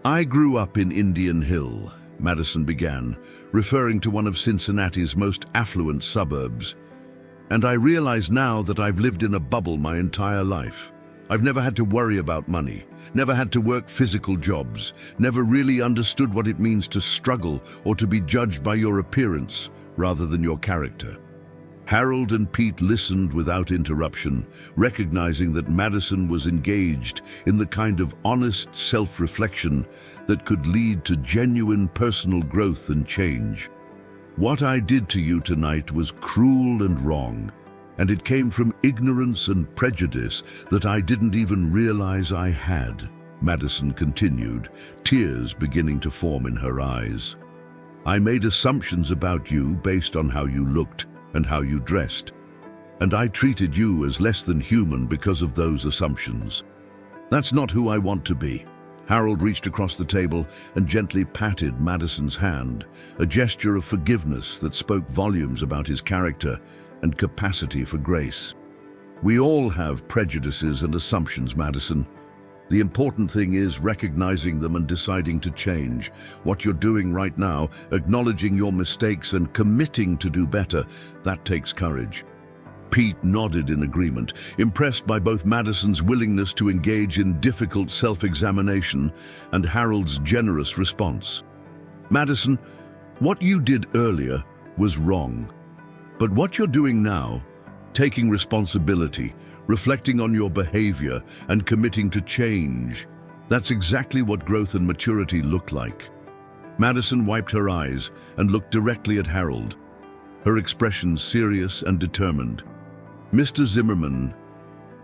"I grew up in Indian Hill," Madison began, referring to one of Cincinnati's most affluent suburbs. "And I realize now that I've lived in a bubble my entire life. I've never had to worry about money, never had to work physical jobs, never really understood what it means to struggle or to be judged by your appearance rather than your character." Harold and Pete listened without interruption, recognizing that Madison was engaged in the kind of honest self-reflection that could lead to genuine personal growth and change. What I did to you tonight was cruel and wrong, and it came from ignorance and prejudice that I didn't even realize I had," Madison continued, tears beginning to form in her eyes. "I made assumptions about you based on how you looked and how you dressed, and I treated you as less than human because of those assumptions. That's not who I want to be." Harold reached across the table and gently patted Madison's hand, a gesture of forgiveness that spoke volumes about his character and capacity for grace. "We all have prejudices and assumptions, Madison. The important thing is recognizing them and deciding to change. What you're doing right now, acknowledging your mistakes and committing to do better, that takes courage." Pete nodded in agreement, impressed by both Madison's willingness to engage in difficult self-examination and Harold's generous response. "Madison, what you did earlier was wrong. But what you're doing now, taking responsibility, reflecting on your behavior, and committing to change, that's exactly what growth and maturity look like." Madison wiped her eyes and looked directly at Harold, her expression serious and determined. "Mr. Zimmerman,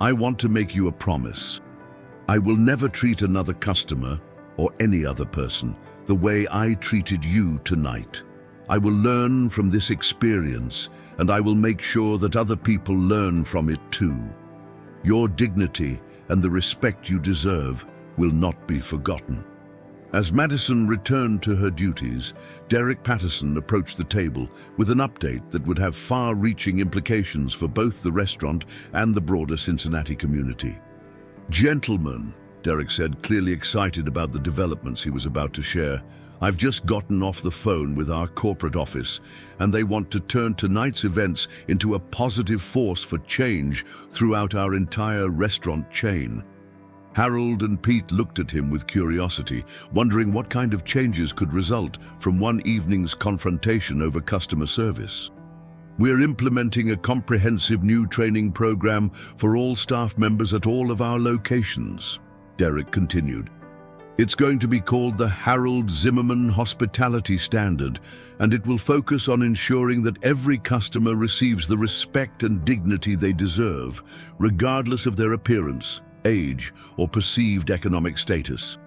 I want to make you a promise. I will never treat another customer or any other person the way I treated you tonight. I will learn from this experience, and I will make sure that other people learn from it too. Your dignity and the respect you deserve will not be forgotten." As Madison returned to her duties, Derek Patterson approached the table with an update that would have far-reaching implications for both the restaurant and the broader Cincinnati community. "Gentlemen," Derek said, clearly excited about the developments he was about to share, "I've just gotten off the phone with our corporate office, and they want to turn tonight's events into a positive force for change throughout our entire restaurant chain." Harold and Pete looked at him with curiosity, wondering what kind of changes could result from one evening's confrontation over customer service. "We're implementing a comprehensive new training program for all staff members at all of our locations," Derek continued. "It's going to be called the Harold Zimmerman Hospitality Standard, and it will focus on ensuring that every customer receives the respect and dignity they deserve, regardless of their appearance, age, or perceived economic status."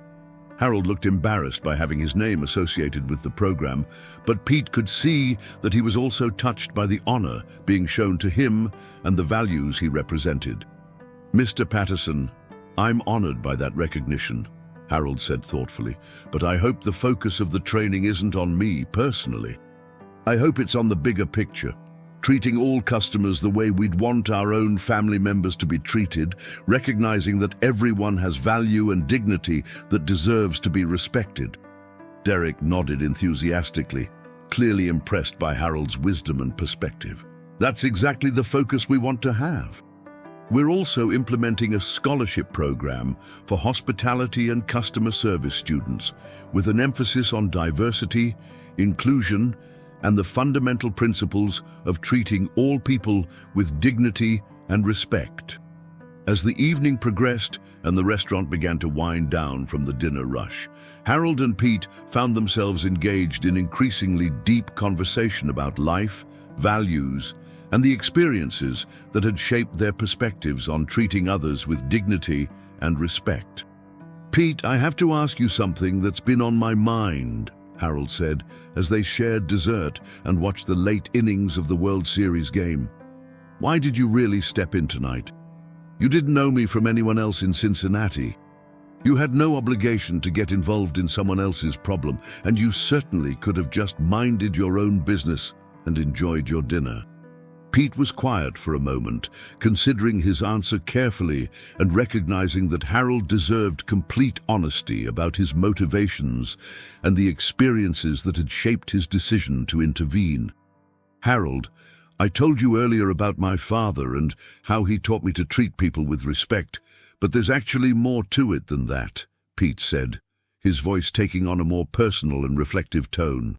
Harold looked embarrassed by having his name associated with the program, but Pete could see that he was also touched by the honor being shown to him and the values he represented. "Mr. Patterson, I'm honored by that recognition," Harold said thoughtfully, "but I hope the focus of the training isn't on me personally. I hope it's on the bigger picture, treating all customers the way we'd want our own family members to be treated, recognizing that everyone has value and dignity that deserves to be respected." Derek nodded enthusiastically, clearly impressed by Harold's wisdom and perspective. "That's exactly the focus we want to have. We're also implementing a scholarship program for hospitality and customer service students, with an emphasis on diversity, inclusion, and the fundamental principles of treating all people with dignity and respect." As the evening progressed and the restaurant began to wind down from the dinner rush, Harold and Pete found themselves engaged in increasingly deep conversation about life, values, and the experiences that had shaped their perspectives on treating others with dignity and respect. "Pete, I have to ask you something that's been on my mind," Harold said, as they shared dessert and watched the late innings of the World Series game. "Why did you really step in tonight? You didn't know me from anyone else in Cincinnati. You had no obligation to get involved in someone else's problem, and you certainly could have just minded your own business and enjoyed your dinner." Pete was quiet for a moment, considering his answer carefully and recognizing that Harold deserved complete honesty about his motivations and the experiences that had shaped his decision to intervene. "Harold, I told you earlier about my father and how he taught me to treat people with respect, but there's actually more to it than that," Pete said, his voice taking on a more personal and reflective tone.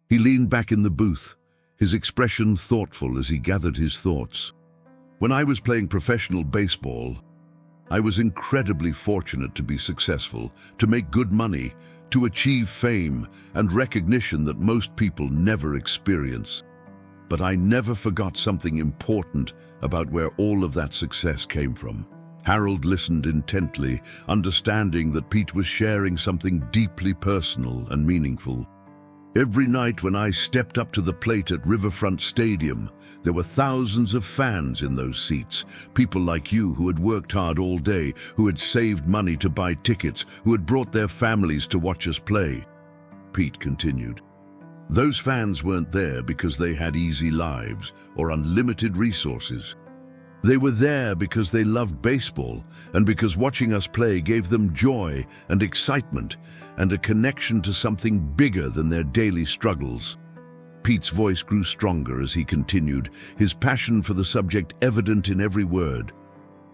He leaned back in the booth, his expression thoughtful as he gathered his thoughts. "When I was playing professional baseball, I was incredibly fortunate to be successful, to make good money, to achieve fame and recognition that most people never experience. But I never forgot something important about where all of that success came from. Harold listened intently, understanding that Pete was sharing something deeply personal and meaningful. Every night when I stepped up to the plate at Riverfront Stadium, there were thousands of fans in those seats. People like you who had worked hard all day, who had saved money to buy tickets, who had brought their families to watch us play. Pete continued. Those fans weren't there because they had easy lives or unlimited resources. They were there because they loved baseball and because watching us play gave them joy and excitement and a connection to something bigger than their daily struggles. Pete's voice grew stronger as he continued, his passion for the subject evident in every word.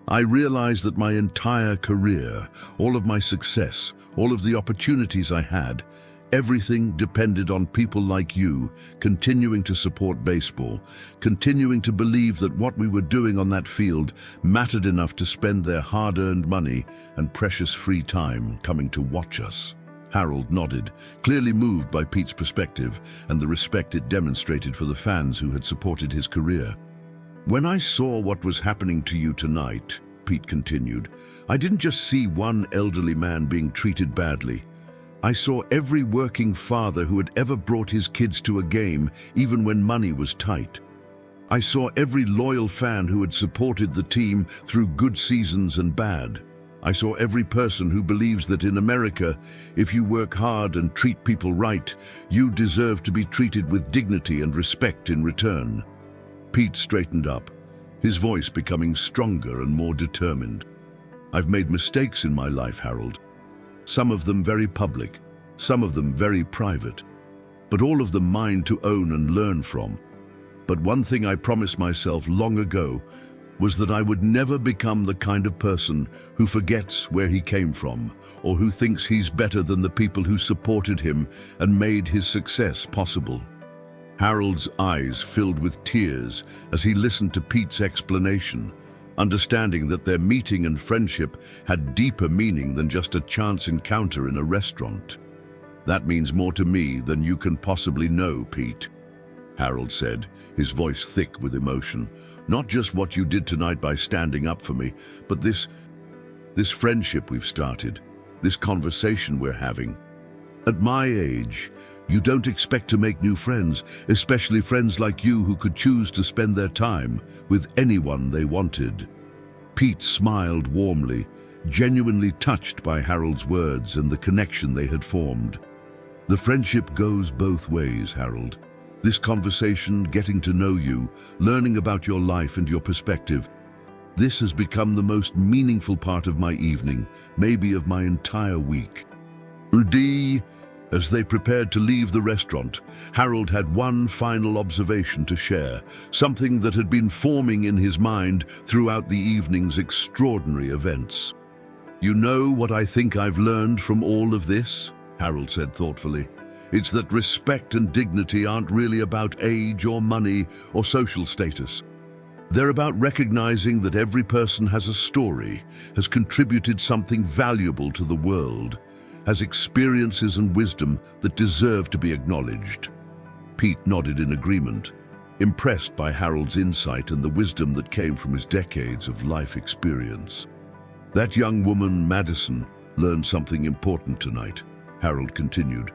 I realized that my entire career, all of my success, all of the opportunities I had, everything depended on people like you continuing to support baseball, continuing to believe that what we were doing on that field mattered enough to spend their hard-earned money and precious free time coming to watch us. Harold nodded, clearly moved by Pete's perspective and the respect it demonstrated for the fans who had supported his career. When I saw what was happening to you tonight, Pete continued, I didn't just see one elderly man being treated badly. I saw every working father who had ever brought his kids to a game, even when money was tight. I saw every loyal fan who had supported the team through good seasons and bad. I saw every person who believes that in America, if you work hard and treat people right, you deserve to be treated with dignity and respect in return. Pete straightened up, his voice becoming stronger and more determined. I've made mistakes in my life, Harold. Some of them very public, some of them very private, but all of them mine to own and learn from. But one thing I promised myself long ago was that I would never become the kind of person who forgets where he came from or who thinks he's better than the people who supported him and made his success possible. Harold's eyes filled with tears as he listened to Pete's explanation, understanding that their meeting and friendship had deeper meaning than just a chance encounter in a restaurant. That means more to me than you can possibly know, Pete, Harold said, his voice thick with emotion. Not just what you did tonight by standing up for me, but this friendship we've started, this conversation we're having. At my age, you don't expect to make new friends, especially friends like you who could choose to spend their time with anyone they wanted. Pete smiled warmly, genuinely touched by Harold's words and the connection they had formed. The friendship goes both ways, Harold. This conversation, getting to know you, learning about your life and your perspective, this has become the most meaningful part of my evening, maybe of my entire week. As they prepared to leave the restaurant, Harold had one final observation to share, something that had been forming in his mind throughout the evening's extraordinary events. You know what I think I've learned from all of this? Harold said thoughtfully. It's that respect and dignity aren't really about age or money or social status. They're about recognizing that every person has a story, has contributed something valuable to the world, has experiences and wisdom that deserve to be acknowledged. Pete nodded in agreement, impressed by Harold's insight and the wisdom that came from his decades of life experience. That young woman, Madison, learned something important tonight, Harold continued.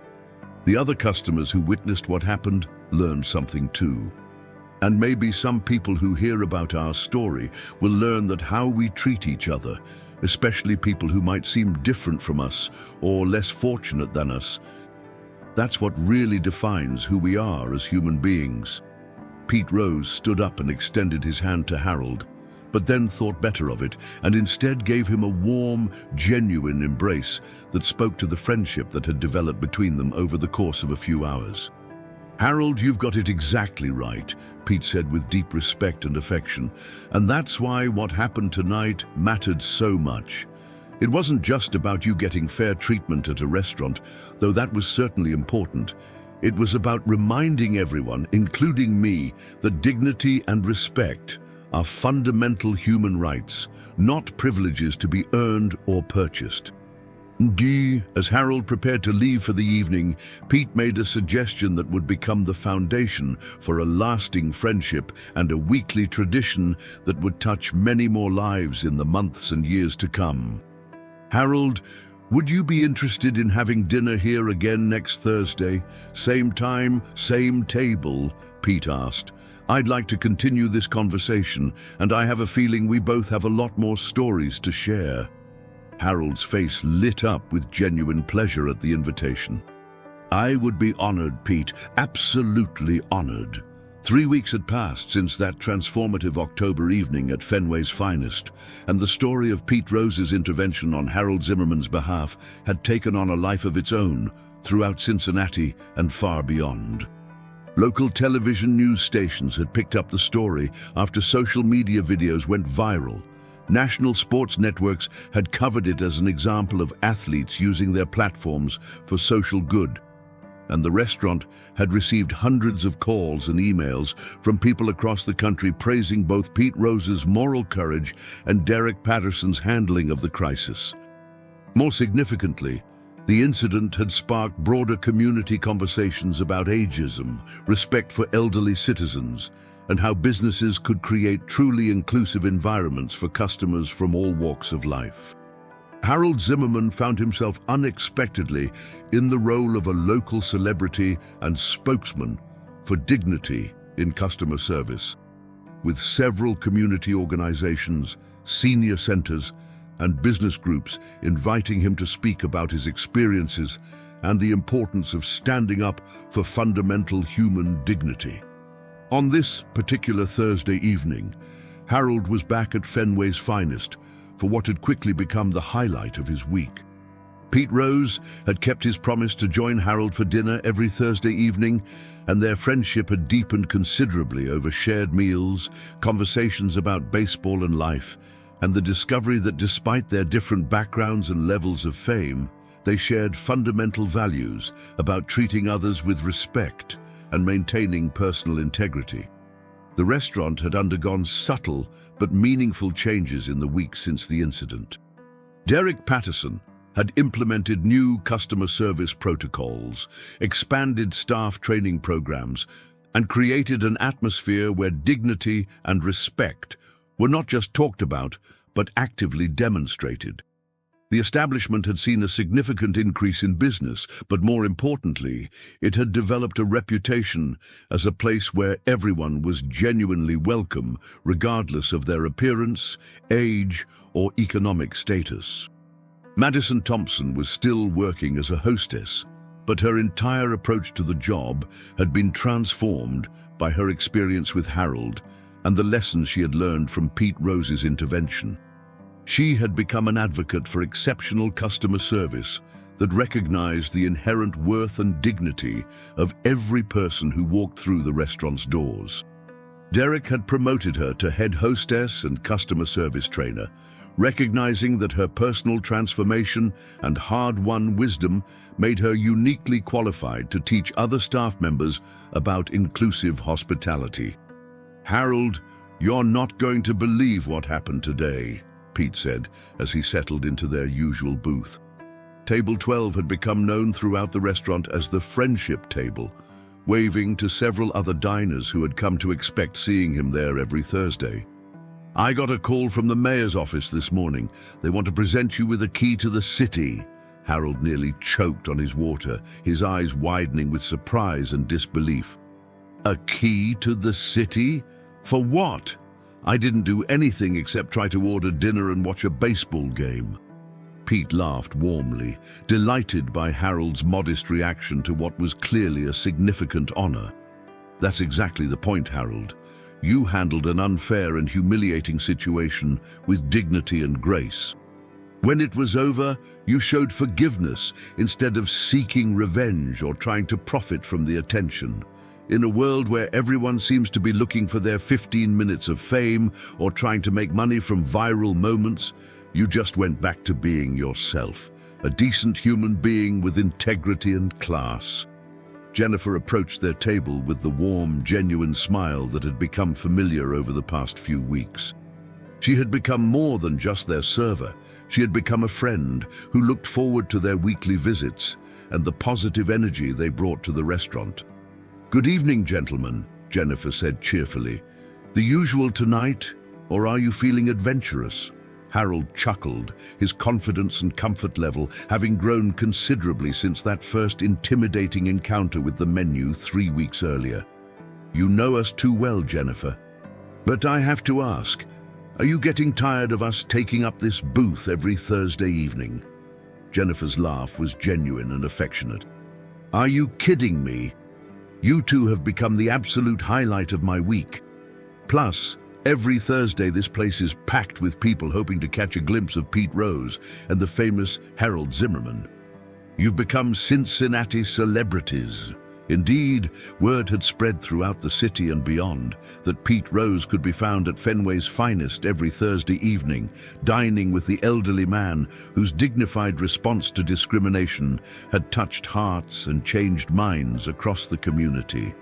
The other customers who witnessed what happened learned something too. And maybe some people who hear about our story will learn that how we treat each other, especially people who might seem different from us or less fortunate than us, that's what really defines who we are as human beings. Pete Rose stood up and extended his hand to Harold, but then thought better of it and instead gave him a warm, genuine embrace that spoke to the friendship that had developed between them over the course of a few hours. Harold, you've got it exactly right, Pete said with deep respect and affection, and that's why what happened tonight mattered so much. It wasn't just about you getting fair treatment at a restaurant, though that was certainly important. It was about reminding everyone, including me, that dignity and respect are fundamental human rights, not privileges to be earned or purchased. As Harold prepared to leave for the evening, Pete made a suggestion that would become the foundation for a lasting friendship and a weekly tradition that would touch many more lives in the months and years to come. "Harold, would you be interested in having dinner here again next Thursday? Same time, same table?" Pete asked. "I'd like to continue this conversation, and I have a feeling we both have a lot more stories to share." Harold's face lit up with genuine pleasure at the invitation. "I would be honored, Pete, absolutely honored." 3 weeks had passed since that transformative October evening at Fenway's Finest, and the story of Pete Rose's intervention on Harold Zimmerman's behalf had taken on a life of its own throughout Cincinnati and far beyond. Local television news stations had picked up the story after social media videos went viral. National sports networks had covered it as an example of athletes using their platforms for social good. And the restaurant had received hundreds of calls and emails from people across the country praising both Pete Rose's moral courage and Derek Patterson's handling of the crisis. More significantly, the incident had sparked broader community conversations about ageism, respect for elderly citizens, and how businesses could create truly inclusive environments for customers from all walks of life. Harold Zimmerman found himself unexpectedly in the role of a local celebrity and spokesman for dignity in customer service, with several community organizations, senior centers, and business groups inviting him to speak about his experiences and the importance of standing up for fundamental human dignity. On this particular Thursday evening, Harold was back at Fenway's Finest for what had quickly become the highlight of his week. Pete Rose had kept his promise to join Harold for dinner every Thursday evening, and their friendship had deepened considerably over shared meals, conversations about baseball and life, and the discovery that despite their different backgrounds and levels of fame, they shared fundamental values about treating others with respect and maintaining personal integrity. The restaurant had undergone subtle but meaningful changes in the weeks since the incident. Derek Patterson had implemented new customer service protocols, expanded staff training programs, and created an atmosphere where dignity and respect were not just talked about, but actively demonstrated. The establishment had seen a significant increase in business, but more importantly, it had developed a reputation as a place where everyone was genuinely welcome, regardless of their appearance, age, or economic status. Madison Thompson was still working as a hostess, but her entire approach to the job had been transformed by her experience with Harold and the lessons she had learned from Pete Rose's intervention. She had become an advocate for exceptional customer service that recognized the inherent worth and dignity of every person who walked through the restaurant's doors. Derek had promoted her to head hostess and customer service trainer, recognizing that her personal transformation and hard-won wisdom made her uniquely qualified to teach other staff members about inclusive hospitality. "Harold, you're not going to believe what happened today," Pete said as he settled into their usual booth. Table 12 had become known throughout the restaurant as the friendship table, waving to several other diners who had come to expect seeing him there every Thursday. "I got a call from the mayor's office this morning. They want to present you with a key to the city." Harold nearly choked on his water, his eyes widening with surprise and disbelief. "A key to the city? For what? I didn't do anything except try to order dinner and watch a baseball game." Pete laughed warmly, delighted by Harold's modest reaction to what was clearly a significant honor. "That's exactly the point, Harold. You handled an unfair and humiliating situation with dignity and grace. When it was over, you showed forgiveness instead of seeking revenge or trying to profit from the attention. In a world where everyone seems to be looking for their 15 minutes of fame or trying to make money from viral moments, you just went back to being yourself, a decent human being with integrity and class." Jennifer approached their table with the warm, genuine smile that had become familiar over the past few weeks. She had become more than just their server. She had become a friend who looked forward to their weekly visits and the positive energy they brought to the restaurant. "Good evening, gentlemen," Jennifer said cheerfully. "The usual tonight, or are you feeling adventurous?" Harold chuckled, his confidence and comfort level having grown considerably since that first intimidating encounter with the menu 3 weeks earlier. "You know us too well, Jennifer. But I have to ask, are you getting tired of us taking up this booth every Thursday evening?" Jennifer's laugh was genuine and affectionate. "Are you kidding me? You two have become the absolute highlight of my week. Plus, every Thursday this place is packed with people hoping to catch a glimpse of Pete Rose and the famous Harold Zimmerman. You've become Cincinnati celebrities." Indeed, word had spread throughout the city and beyond that Pete Rose could be found at Fenway's finest every Thursday evening, dining with the elderly man whose dignified response to discrimination had touched hearts and changed minds across the community.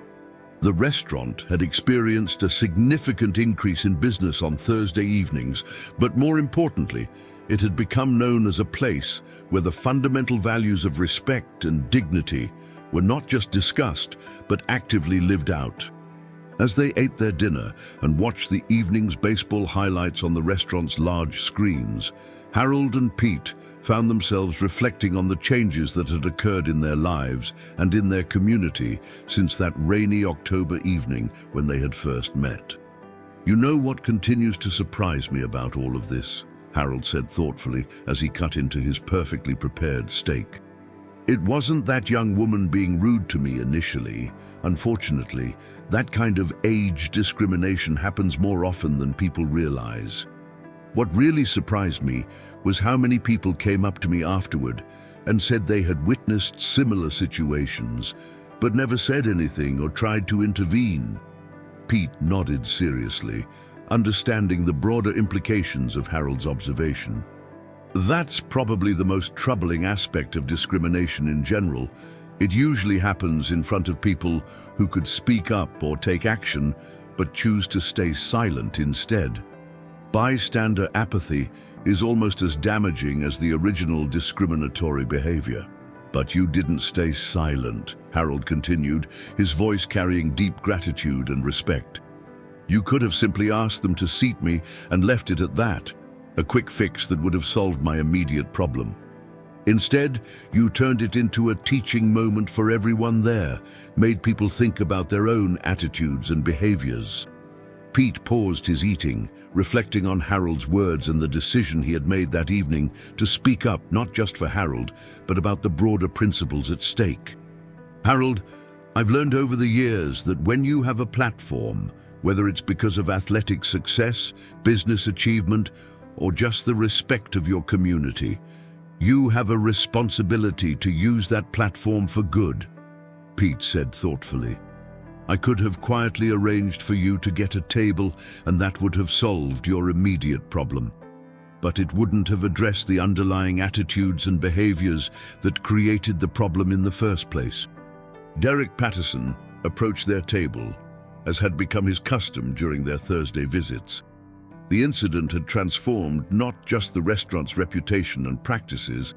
The restaurant had experienced a significant increase in business on Thursday evenings, but more importantly, it had become known as a place where the fundamental values of respect and dignity were not just discussed, but actively lived out. As they ate their dinner and watched the evening's baseball highlights on the restaurant's large screens, Harold and Pete found themselves reflecting on the changes that had occurred in their lives and in their community since that rainy October evening when they had first met. "You know what continues to surprise me about all of this?" Harold said thoughtfully as he cut into his perfectly prepared steak. "It wasn't that young woman being rude to me initially. Unfortunately, that kind of age discrimination happens more often than people realize. What really surprised me was how many people came up to me afterward and said they had witnessed similar situations, but never said anything or tried to intervene." Pete nodded seriously, understanding the broader implications of Harold's observation. "That's probably the most troubling aspect of discrimination in general. It usually happens in front of people who could speak up or take action, but choose to stay silent instead. Bystander apathy is almost as damaging as the original discriminatory behavior." "But you didn't stay silent," Harold continued, his voice carrying deep gratitude and respect. "You could have simply asked them to seat me and left it at that. A quick fix that would have solved my immediate problem. Instead, you turned it into a teaching moment for everyone there, made people think about their own attitudes and behaviors." Pete paused his eating, reflecting on Harold's words and the decision he had made that evening to speak up not just for Harold, but about the broader principles at stake. "Harold, I've learned over the years that when you have a platform, whether it's because of athletic success, business achievement, or just the respect of your community, you have a responsibility to use that platform for good," Pete said thoughtfully. "I could have quietly arranged for you to get a table and that would have solved your immediate problem. But it wouldn't have addressed the underlying attitudes and behaviors that created the problem in the first place." Derek Patterson approached their table, as had become his custom during their Thursday visits. The incident had transformed not just the restaurant's reputation and practices,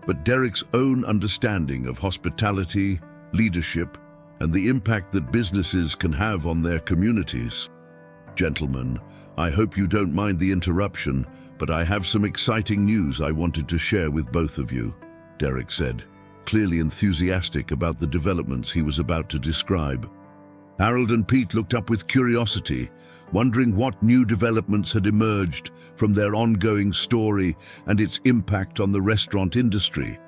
but Derek's own understanding of hospitality, leadership, and the impact that businesses can have on their communities. "Gentlemen, I hope you don't mind the interruption, but I have some exciting news I wanted to share with both of you," Derek said, clearly enthusiastic about the developments he was about to describe. Harold and Pete looked up with curiosity, wondering what new developments had emerged from their ongoing story and its impact on the restaurant industry.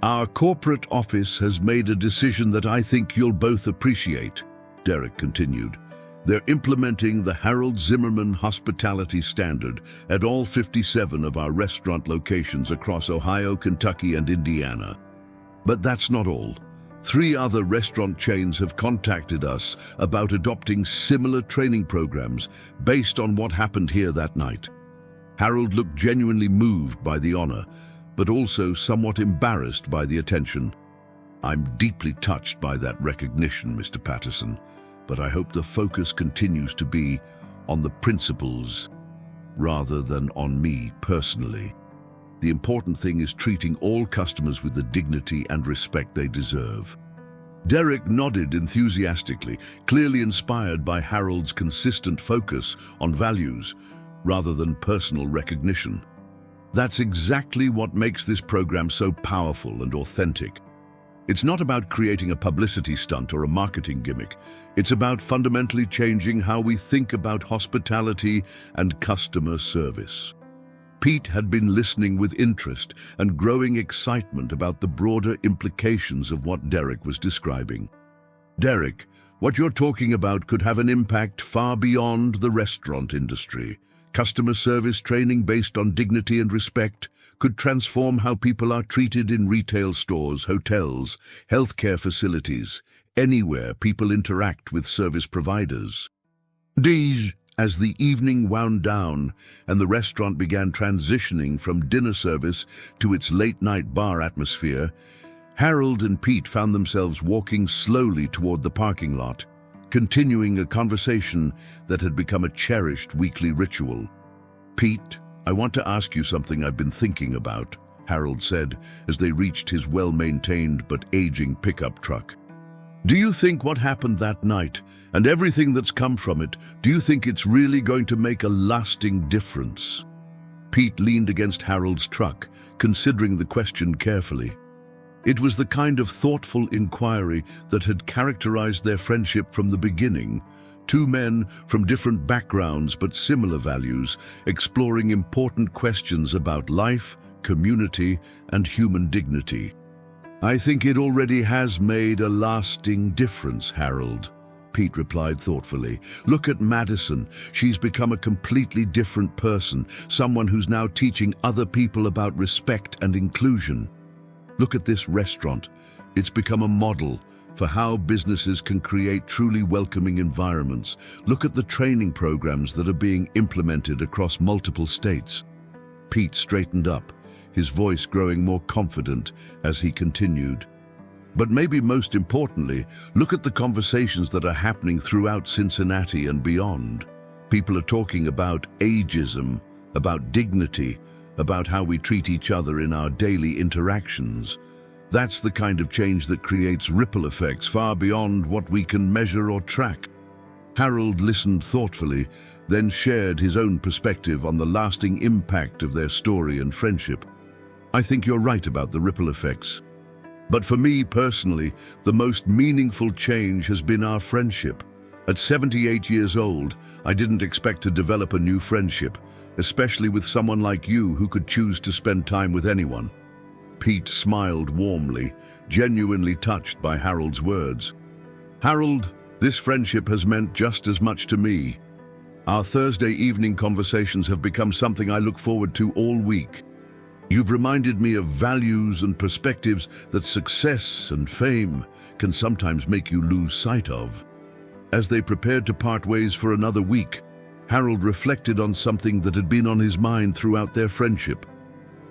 "Our corporate office has made a decision that I think you'll both appreciate," Derek continued. "They're implementing the Harold Zimmerman hospitality standard at all 57 of our restaurant locations across Ohio, Kentucky, and Indiana. But that's not all. 3 other restaurant chains have contacted us about adopting similar training programs based on what happened here that night." Harold looked genuinely moved by the honor, but also somewhat embarrassed by the attention. I'm deeply touched by that recognition, Mr. Patterson, but I hope the focus continues to be on the principles rather than on me personally. The important thing is treating all customers with the dignity and respect they deserve. Derek nodded enthusiastically, clearly inspired by Harold's consistent focus on values rather than personal recognition. That's exactly what makes this program so powerful and authentic. It's not about creating a publicity stunt or a marketing gimmick. It's about fundamentally changing how we think about hospitality and customer service. Pete had been listening with interest and growing excitement about the broader implications of what Derek was describing. Derek, what you're talking about could have an impact far beyond the restaurant industry. Customer service training based on dignity and respect could transform how people are treated in retail stores, hotels, healthcare facilities, anywhere people interact with service providers. As the evening wound down and the restaurant began transitioning from dinner service to its late-night bar atmosphere, Harold and Pete found themselves walking slowly toward the parking lot, continuing a conversation that had become a cherished weekly ritual. "Pete, I want to ask you something I've been thinking about," Harold said as they reached his well-maintained but aging pickup truck. "Do you think what happened that night and everything that's come from it, do you think it's really going to make a lasting difference?" Pete leaned against Harold's truck, considering the question carefully. It was the kind of thoughtful inquiry that had characterized their friendship from the beginning. Two men from different backgrounds but similar values, exploring important questions about life, community, and human dignity. "I think it already has made a lasting difference, Harold," Pete replied thoughtfully. "Look at Madison. She's become a completely different person, someone who's now teaching other people about respect and inclusion. Look at this restaurant. It's become a model for how businesses can create truly welcoming environments. Look at the training programs that are being implemented across multiple states." Pete straightened up, his voice growing more confident as he continued. "But maybe most importantly, look at the conversations that are happening throughout Cincinnati and beyond. People are talking about ageism, about dignity, about how we treat each other in our daily interactions. That's the kind of change that creates ripple effects far beyond what we can measure or track." Harold listened thoughtfully, then shared his own perspective on the lasting impact of their story and friendship. "I think you're right about the ripple effects. But for me personally, the most meaningful change has been our friendship. At 78 years old, I didn't expect to develop a new friendship, especially with someone like you who could choose to spend time with anyone." Pete smiled warmly, genuinely touched by Harold's words. "Harold, this friendship has meant just as much to me. Our Thursday evening conversations have become something I look forward to all week. You've reminded me of values and perspectives that success and fame can sometimes make you lose sight of." As they prepared to part ways for another week, Harold reflected on something that had been on his mind throughout their friendship.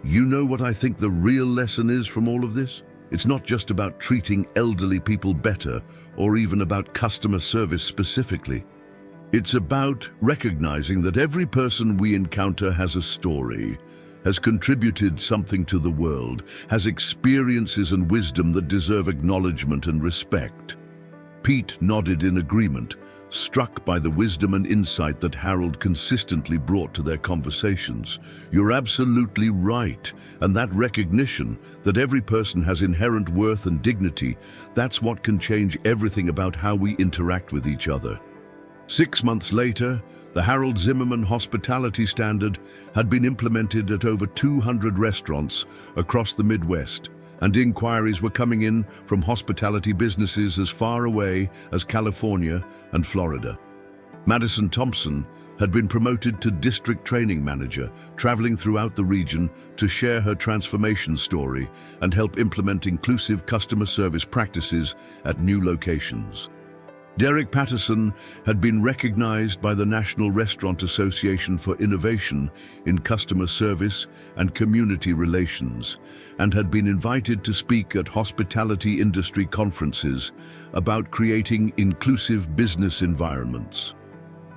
"You know what I think the real lesson is from all of this? It's not just about treating elderly people better or even about customer service specifically. It's about recognizing that every person we encounter has a story, has contributed something to the world, has experiences and wisdom that deserve acknowledgement and respect." Pete nodded in agreement, struck by the wisdom and insight that Harold consistently brought to their conversations. "You're absolutely right, and that recognition that every person has inherent worth and dignity, that's what can change everything about how we interact with each other." 6 months later, the Harold Zimmerman Hospitality Standard had been implemented at over 200 restaurants across the Midwest, and inquiries were coming in from hospitality businesses as far away as California and Florida. Madison Thompson had been promoted to district training manager, traveling throughout the region to share her transformation story and help implement inclusive customer service practices at new locations. Derek Patterson had been recognized by the National Restaurant Association for innovation in customer service and community relations, and had been invited to speak at hospitality industry conferences about creating inclusive business environments.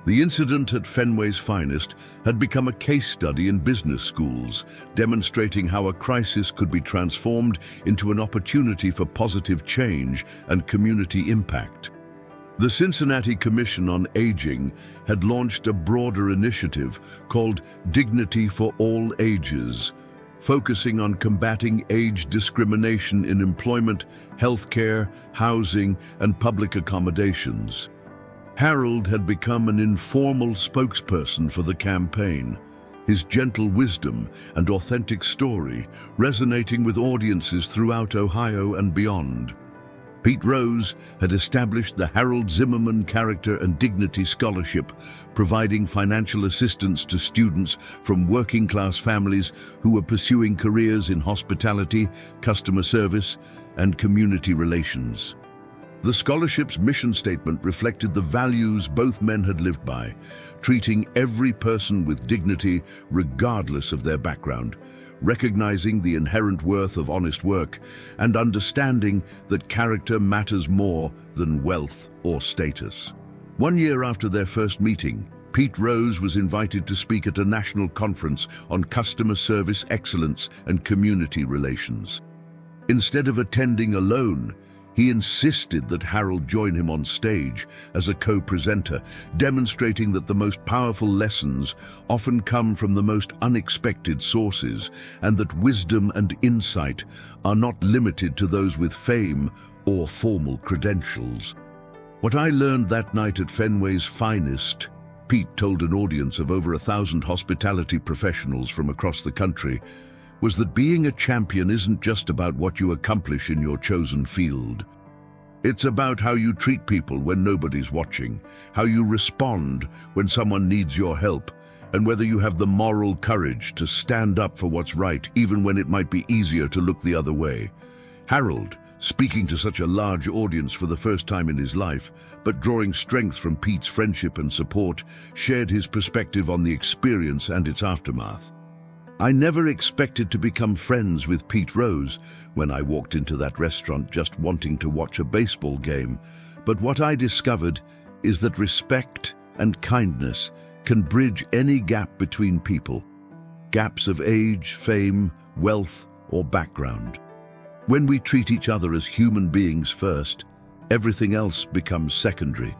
The incident at Fenway's Finest had become a case study in business schools, demonstrating how a crisis could be transformed into an opportunity for positive change and community impact. The Cincinnati Commission on Aging had launched a broader initiative called Dignity for All Ages, focusing on combating age discrimination in employment, healthcare, housing, and public accommodations. Harold had become an informal spokesperson for the campaign, his gentle wisdom and authentic story resonating with audiences throughout Ohio and beyond. Pete Rose had established the Harold Zimmerman Character and Dignity Scholarship, providing financial assistance to students from working-class families who were pursuing careers in hospitality, customer service, and community relations. The scholarship's mission statement reflected the values both men had lived by, treating every person with dignity regardless of their background, recognizing the inherent worth of honest work, and understanding that character matters more than wealth or status. 1 year after their first meeting, Pete Rose was invited to speak at a national conference on customer service excellence and community relations. Instead of attending alone, he insisted that Harold join him on stage as a co-presenter, demonstrating that the most powerful lessons often come from the most unexpected sources, and that wisdom and insight are not limited to those with fame or formal credentials. What I learned that night at Fenway's Finest, Pete told an audience of over 1,000 hospitality professionals from across the country, was that being a champion isn't just about what you accomplish in your chosen field. It's about how you treat people when nobody's watching, how you respond when someone needs your help, and whether you have the moral courage to stand up for what's right, even when it might be easier to look the other way. Harold, speaking to such a large audience for the first time in his life, but drawing strength from Pete's friendship and support, shared his perspective on the experience and its aftermath. I never expected to become friends with Pete Rose when I walked into that restaurant just wanting to watch a baseball game, but what I discovered is that respect and kindness can bridge any gap between people, gaps of age, fame, wealth, or background. When we treat each other as human beings first, everything else becomes secondary.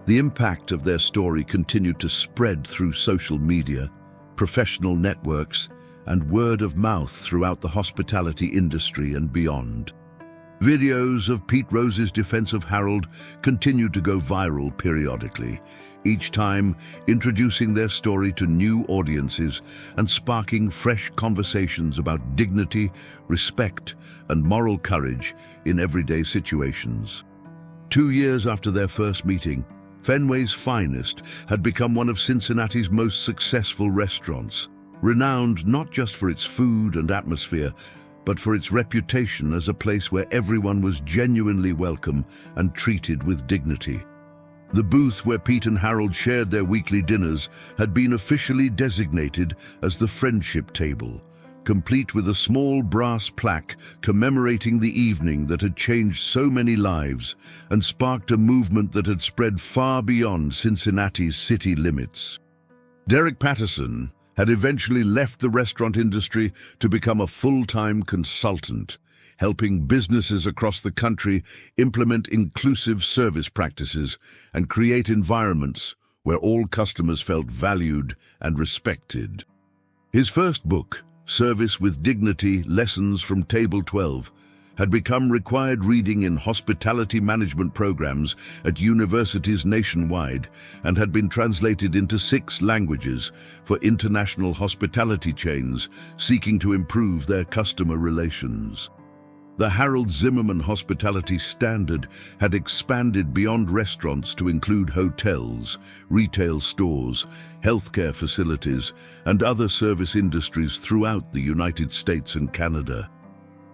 The impact of their story continued to spread through social media, professional networks, and word of mouth throughout the hospitality industry and beyond. Videos of Pete Rose's defense of Harold continued to go viral periodically, each time introducing their story to new audiences and sparking fresh conversations about dignity, respect, and moral courage in everyday situations. 2 years after their first meeting, Fenway's Finest had become one of Cincinnati's most successful restaurants, renowned not just for its food and atmosphere, but for its reputation as a place where everyone was genuinely welcome and treated with dignity. The booth where Pete and Harold shared their weekly dinners had been officially designated as the Friendship Table, complete with a small brass plaque commemorating the evening that had changed so many lives and sparked a movement that had spread far beyond Cincinnati's city limits. Derek Patterson had eventually left the restaurant industry to become a full-time consultant, helping businesses across the country implement inclusive service practices and create environments where all customers felt valued and respected. His first book, Service with Dignity: Lessons from Table 12, had become required reading in hospitality management programs at universities nationwide and had been translated into 6 languages for international hospitality chains seeking to improve their customer relations. The Harold Zimmerman Hospitality Standard had expanded beyond restaurants to include hotels, retail stores, healthcare facilities, and other service industries throughout the United States and Canada.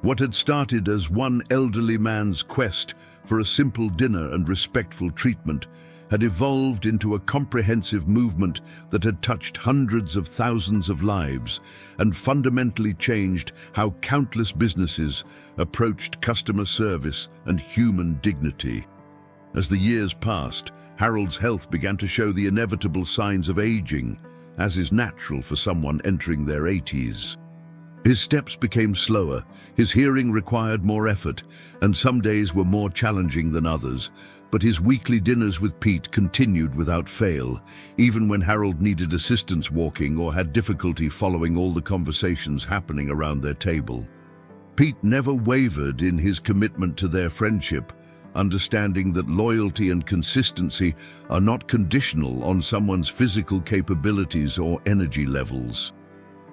What had started as one elderly man's quest for a simple dinner and respectful treatment had evolved into a comprehensive movement that had touched hundreds of thousands of lives and fundamentally changed how countless businesses approached customer service and human dignity. As the years passed, Harold's health began to show the inevitable signs of aging, as is natural for someone entering their 80s. His steps became slower, his hearing required more effort, and some days were more challenging than others, but his weekly dinners with Pete continued without fail, even when Harold needed assistance walking or had difficulty following all the conversations happening around their table. Pete never wavered in his commitment to their friendship, understanding that loyalty and consistency are not conditional on someone's physical capabilities or energy levels.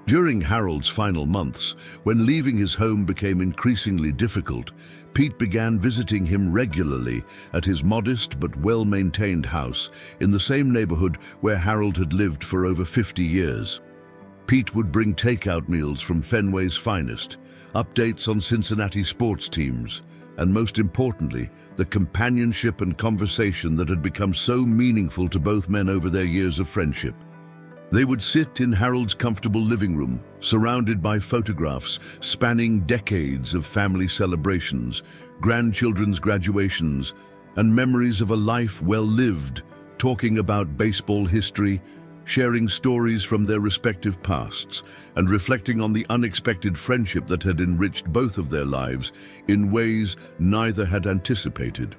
During Harold's final months, when leaving his home became increasingly difficult, Pete began visiting him regularly at his modest but well-maintained house in the same neighborhood where Harold had lived for over 50 years. Pete would bring takeout meals from Fenway's finest, updates on Cincinnati sports teams, and most importantly, the companionship and conversation that had become so meaningful to both men over their years of friendship. They would sit in Harold's comfortable living room, surrounded by photographs spanning decades of family celebrations, grandchildren's graduations, and memories of a life well lived, talking about baseball history, sharing stories from their respective pasts, and reflecting on the unexpected friendship that had enriched both of their lives in ways neither had anticipated.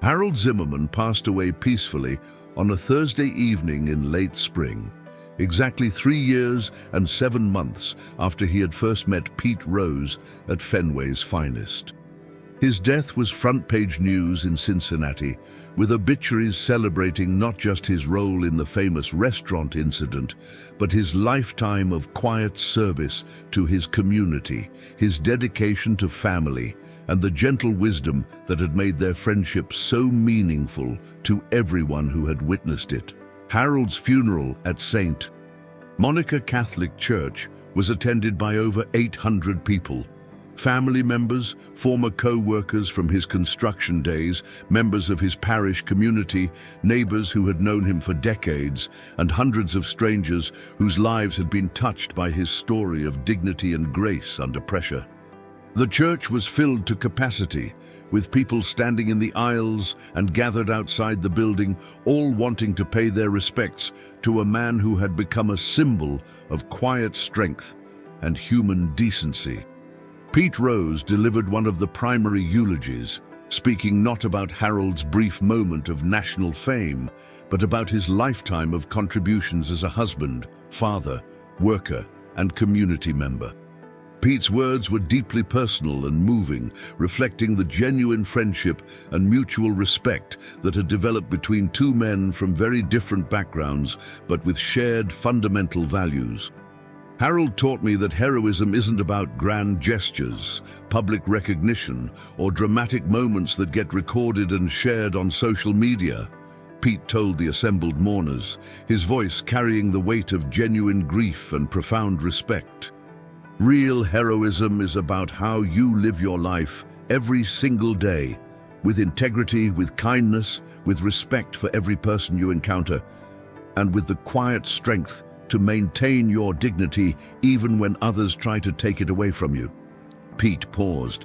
Harold Zimmerman passed away peacefully on a Thursday evening in late spring, exactly 3 years and 7 months after he had first met Pete Rose at Fenway's finest. His death was front-page news in Cincinnati, with obituaries celebrating not just his role in the famous restaurant incident, but his lifetime of quiet service to his community, his dedication to family, and the gentle wisdom that had made their friendship so meaningful to everyone who had witnessed it. Harold's funeral at St. Monica Catholic Church was attended by over 800 people. Family members, former co-workers from his construction days, members of his parish community, neighbors who had known him for decades, and hundreds of strangers whose lives had been touched by his story of dignity and grace under pressure. The church was filled to capacity, with people standing in the aisles and gathered outside the building, all wanting to pay their respects to a man who had become a symbol of quiet strength and human decency. Pete Rose delivered one of the primary eulogies, speaking not about Harold's brief moment of national fame, but about his lifetime of contributions as a husband, father, worker, and community member. Pete's words were deeply personal and moving, reflecting the genuine friendship and mutual respect that had developed between two men from very different backgrounds, but with shared fundamental values. Harold taught me that heroism isn't about grand gestures, public recognition, or dramatic moments that get recorded and shared on social media. Pete told the assembled mourners, his voice carrying the weight of genuine grief and profound respect. Real heroism is about how you live your life every single day, with integrity, with kindness, with respect for every person you encounter, and with the quiet strength to maintain your dignity even when others try to take it away from you. Pete paused,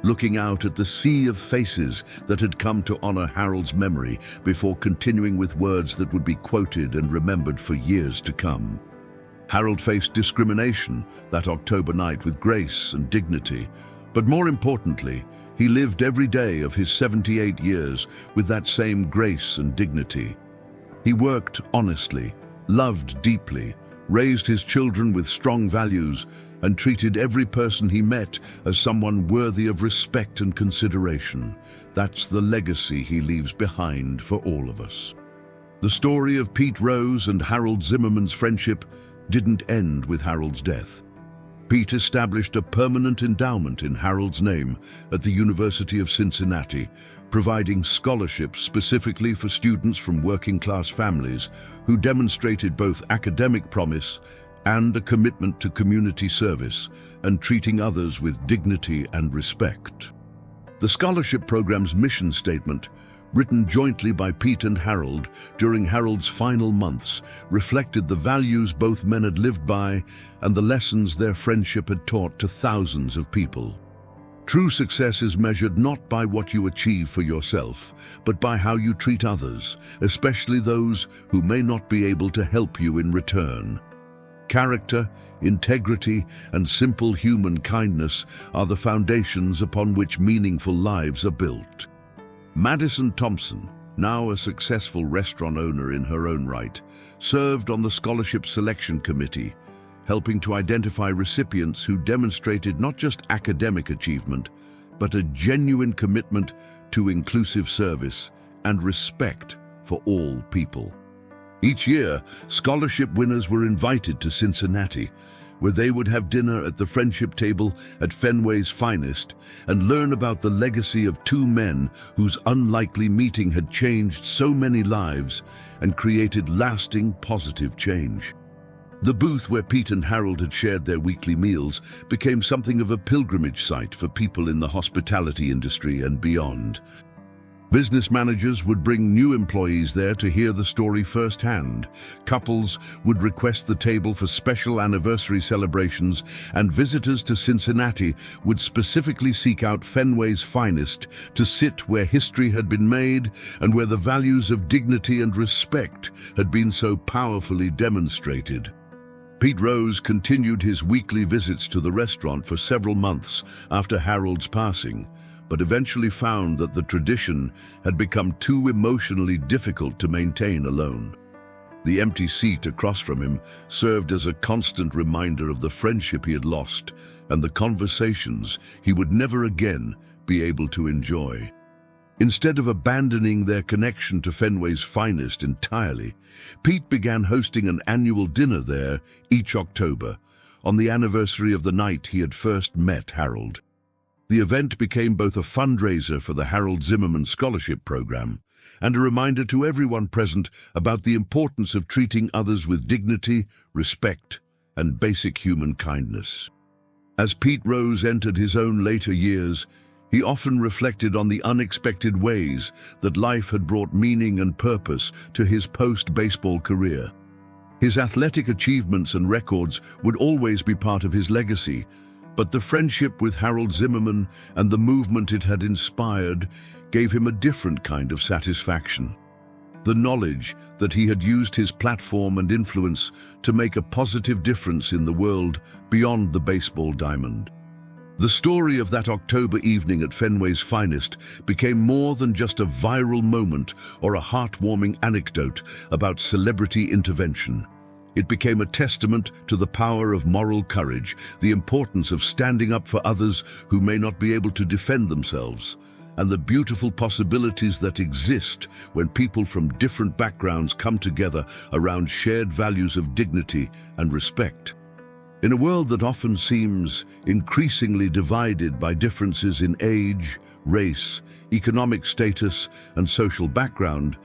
looking out at the sea of faces that had come to honor Harold's memory before continuing with words that would be quoted and remembered for years to come. Harold faced discrimination that October night with grace and dignity, but more importantly, he lived every day of his 78 years with that same grace and dignity. He worked honestly, loved deeply, raised his children with strong values, and treated every person he met as someone worthy of respect and consideration. That's the legacy he leaves behind for all of us. The story of Pete Rose and Harold Zimmerman's friendship didn't end with Harold's death. Pete established a permanent endowment in Harold's name at the University of Cincinnati, providing scholarships specifically for students from working-class families who demonstrated both academic promise and a commitment to community service and treating others with dignity and respect. The scholarship program's mission statement, written jointly by Pete and Harold during Harold's final months, reflected the values both men had lived by and the lessons their friendship had taught to thousands of people. True success is measured not by what you achieve for yourself, but by how you treat others, especially those who may not be able to help you in return. Character, integrity, and simple human kindness are the foundations upon which meaningful lives are built. Madison Thompson, now a successful restaurant owner in her own right, served on the scholarship selection committee, helping to identify recipients who demonstrated not just academic achievement, but a genuine commitment to inclusive service and respect for all people. Each year, scholarship winners were invited to Cincinnati, where they would have dinner at the friendship table at Fenway's Finest and learn about the legacy of two men whose unlikely meeting had changed so many lives and created lasting positive change. The booth where Pete and Harold had shared their weekly meals became something of a pilgrimage site for people in the hospitality industry and beyond. Business managers would bring new employees there to hear the story firsthand. Couples would request the table for special anniversary celebrations, and visitors to Cincinnati would specifically seek out Fenway's Finest to sit where history had been made and where the values of dignity and respect had been so powerfully demonstrated. Pete Rose continued his weekly visits to the restaurant for several months after Harold's passing, but eventually found that the tradition had become too emotionally difficult to maintain alone. The empty seat across from him served as a constant reminder of the friendship he had lost and the conversations he would never again be able to enjoy. Instead of abandoning their connection to Fenway's Finest entirely, Pete began hosting an annual dinner there each October, on the anniversary of the night he had first met Harold. The event became both a fundraiser for the Harold Zimmerman Scholarship Program and a reminder to everyone present about the importance of treating others with dignity, respect, and basic human kindness. As Pete Rose entered his own later years, he often reflected on the unexpected ways that life had brought meaning and purpose to his post-baseball career. His athletic achievements and records would always be part of his legacy, but the friendship with Harold Zimmerman and the movement it had inspired gave him a different kind of satisfaction. The knowledge that he had used his platform and influence to make a positive difference in the world beyond the baseball diamond. The story of that October evening at Fenway's Finest became more than just a viral moment or a heartwarming anecdote about celebrity intervention. It became a testament to the power of moral courage, the importance of standing up for others who may not be able to defend themselves, and the beautiful possibilities that exist when people from different backgrounds come together around shared values of dignity and respect. In a world that often seems increasingly divided by differences in age, race, economic status, and social background,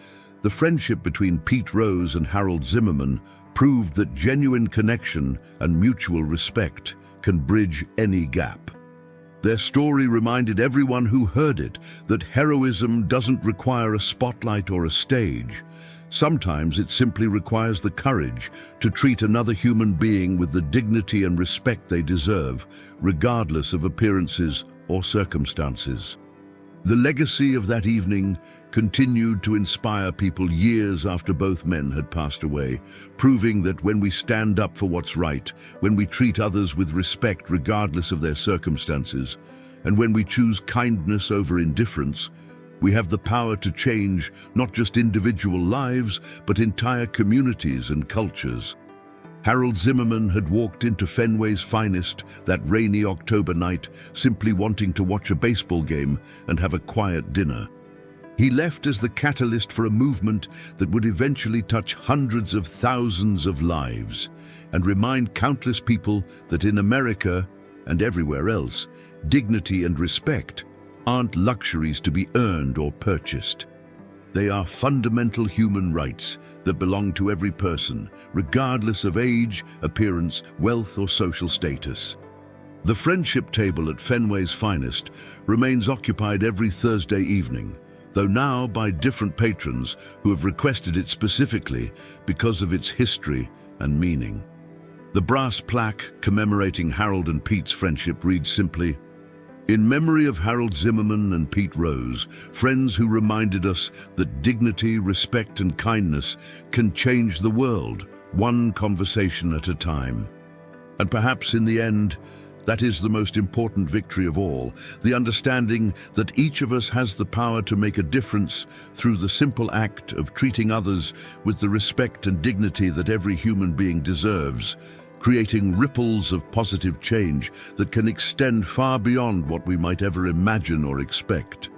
the friendship between Pete Rose and Harold Zimmerman proved that genuine connection and mutual respect can bridge any gap. Their story reminded everyone who heard it that heroism doesn't require a spotlight or a stage. Sometimes it simply requires the courage to treat another human being with the dignity and respect they deserve, regardless of appearances or circumstances. The legacy of that evening continued to inspire people years after both men had passed away, proving that when we stand up for what's right, when we treat others with respect regardless of their circumstances, and when we choose kindness over indifference, we have the power to change not just individual lives, but entire communities and cultures. Harold Zimmerman had walked into Fenway's Finest that rainy October night, simply wanting to watch a baseball game and have a quiet dinner. He left as the catalyst for a movement that would eventually touch hundreds of thousands of lives and remind countless people that in America and everywhere else, dignity and respect aren't luxuries to be earned or purchased. They are fundamental human rights that belong to every person, regardless of age, appearance, wealth, or social status. The friendship table at Fenway's Finest remains occupied every Thursday evening, though now by different patrons who have requested it specifically because of its history and meaning. The brass plaque commemorating Harold and Pete's friendship reads simply, "In memory of Harold Zimmerman and Pete Rose, friends who reminded us that dignity, respect, and kindness can change the world, one conversation at a time." And perhaps in the end, that is the most important victory of all, the understanding that each of us has the power to make a difference through the simple act of treating others with the respect and dignity that every human being deserves, creating ripples of positive change that can extend far beyond what we might ever imagine or expect.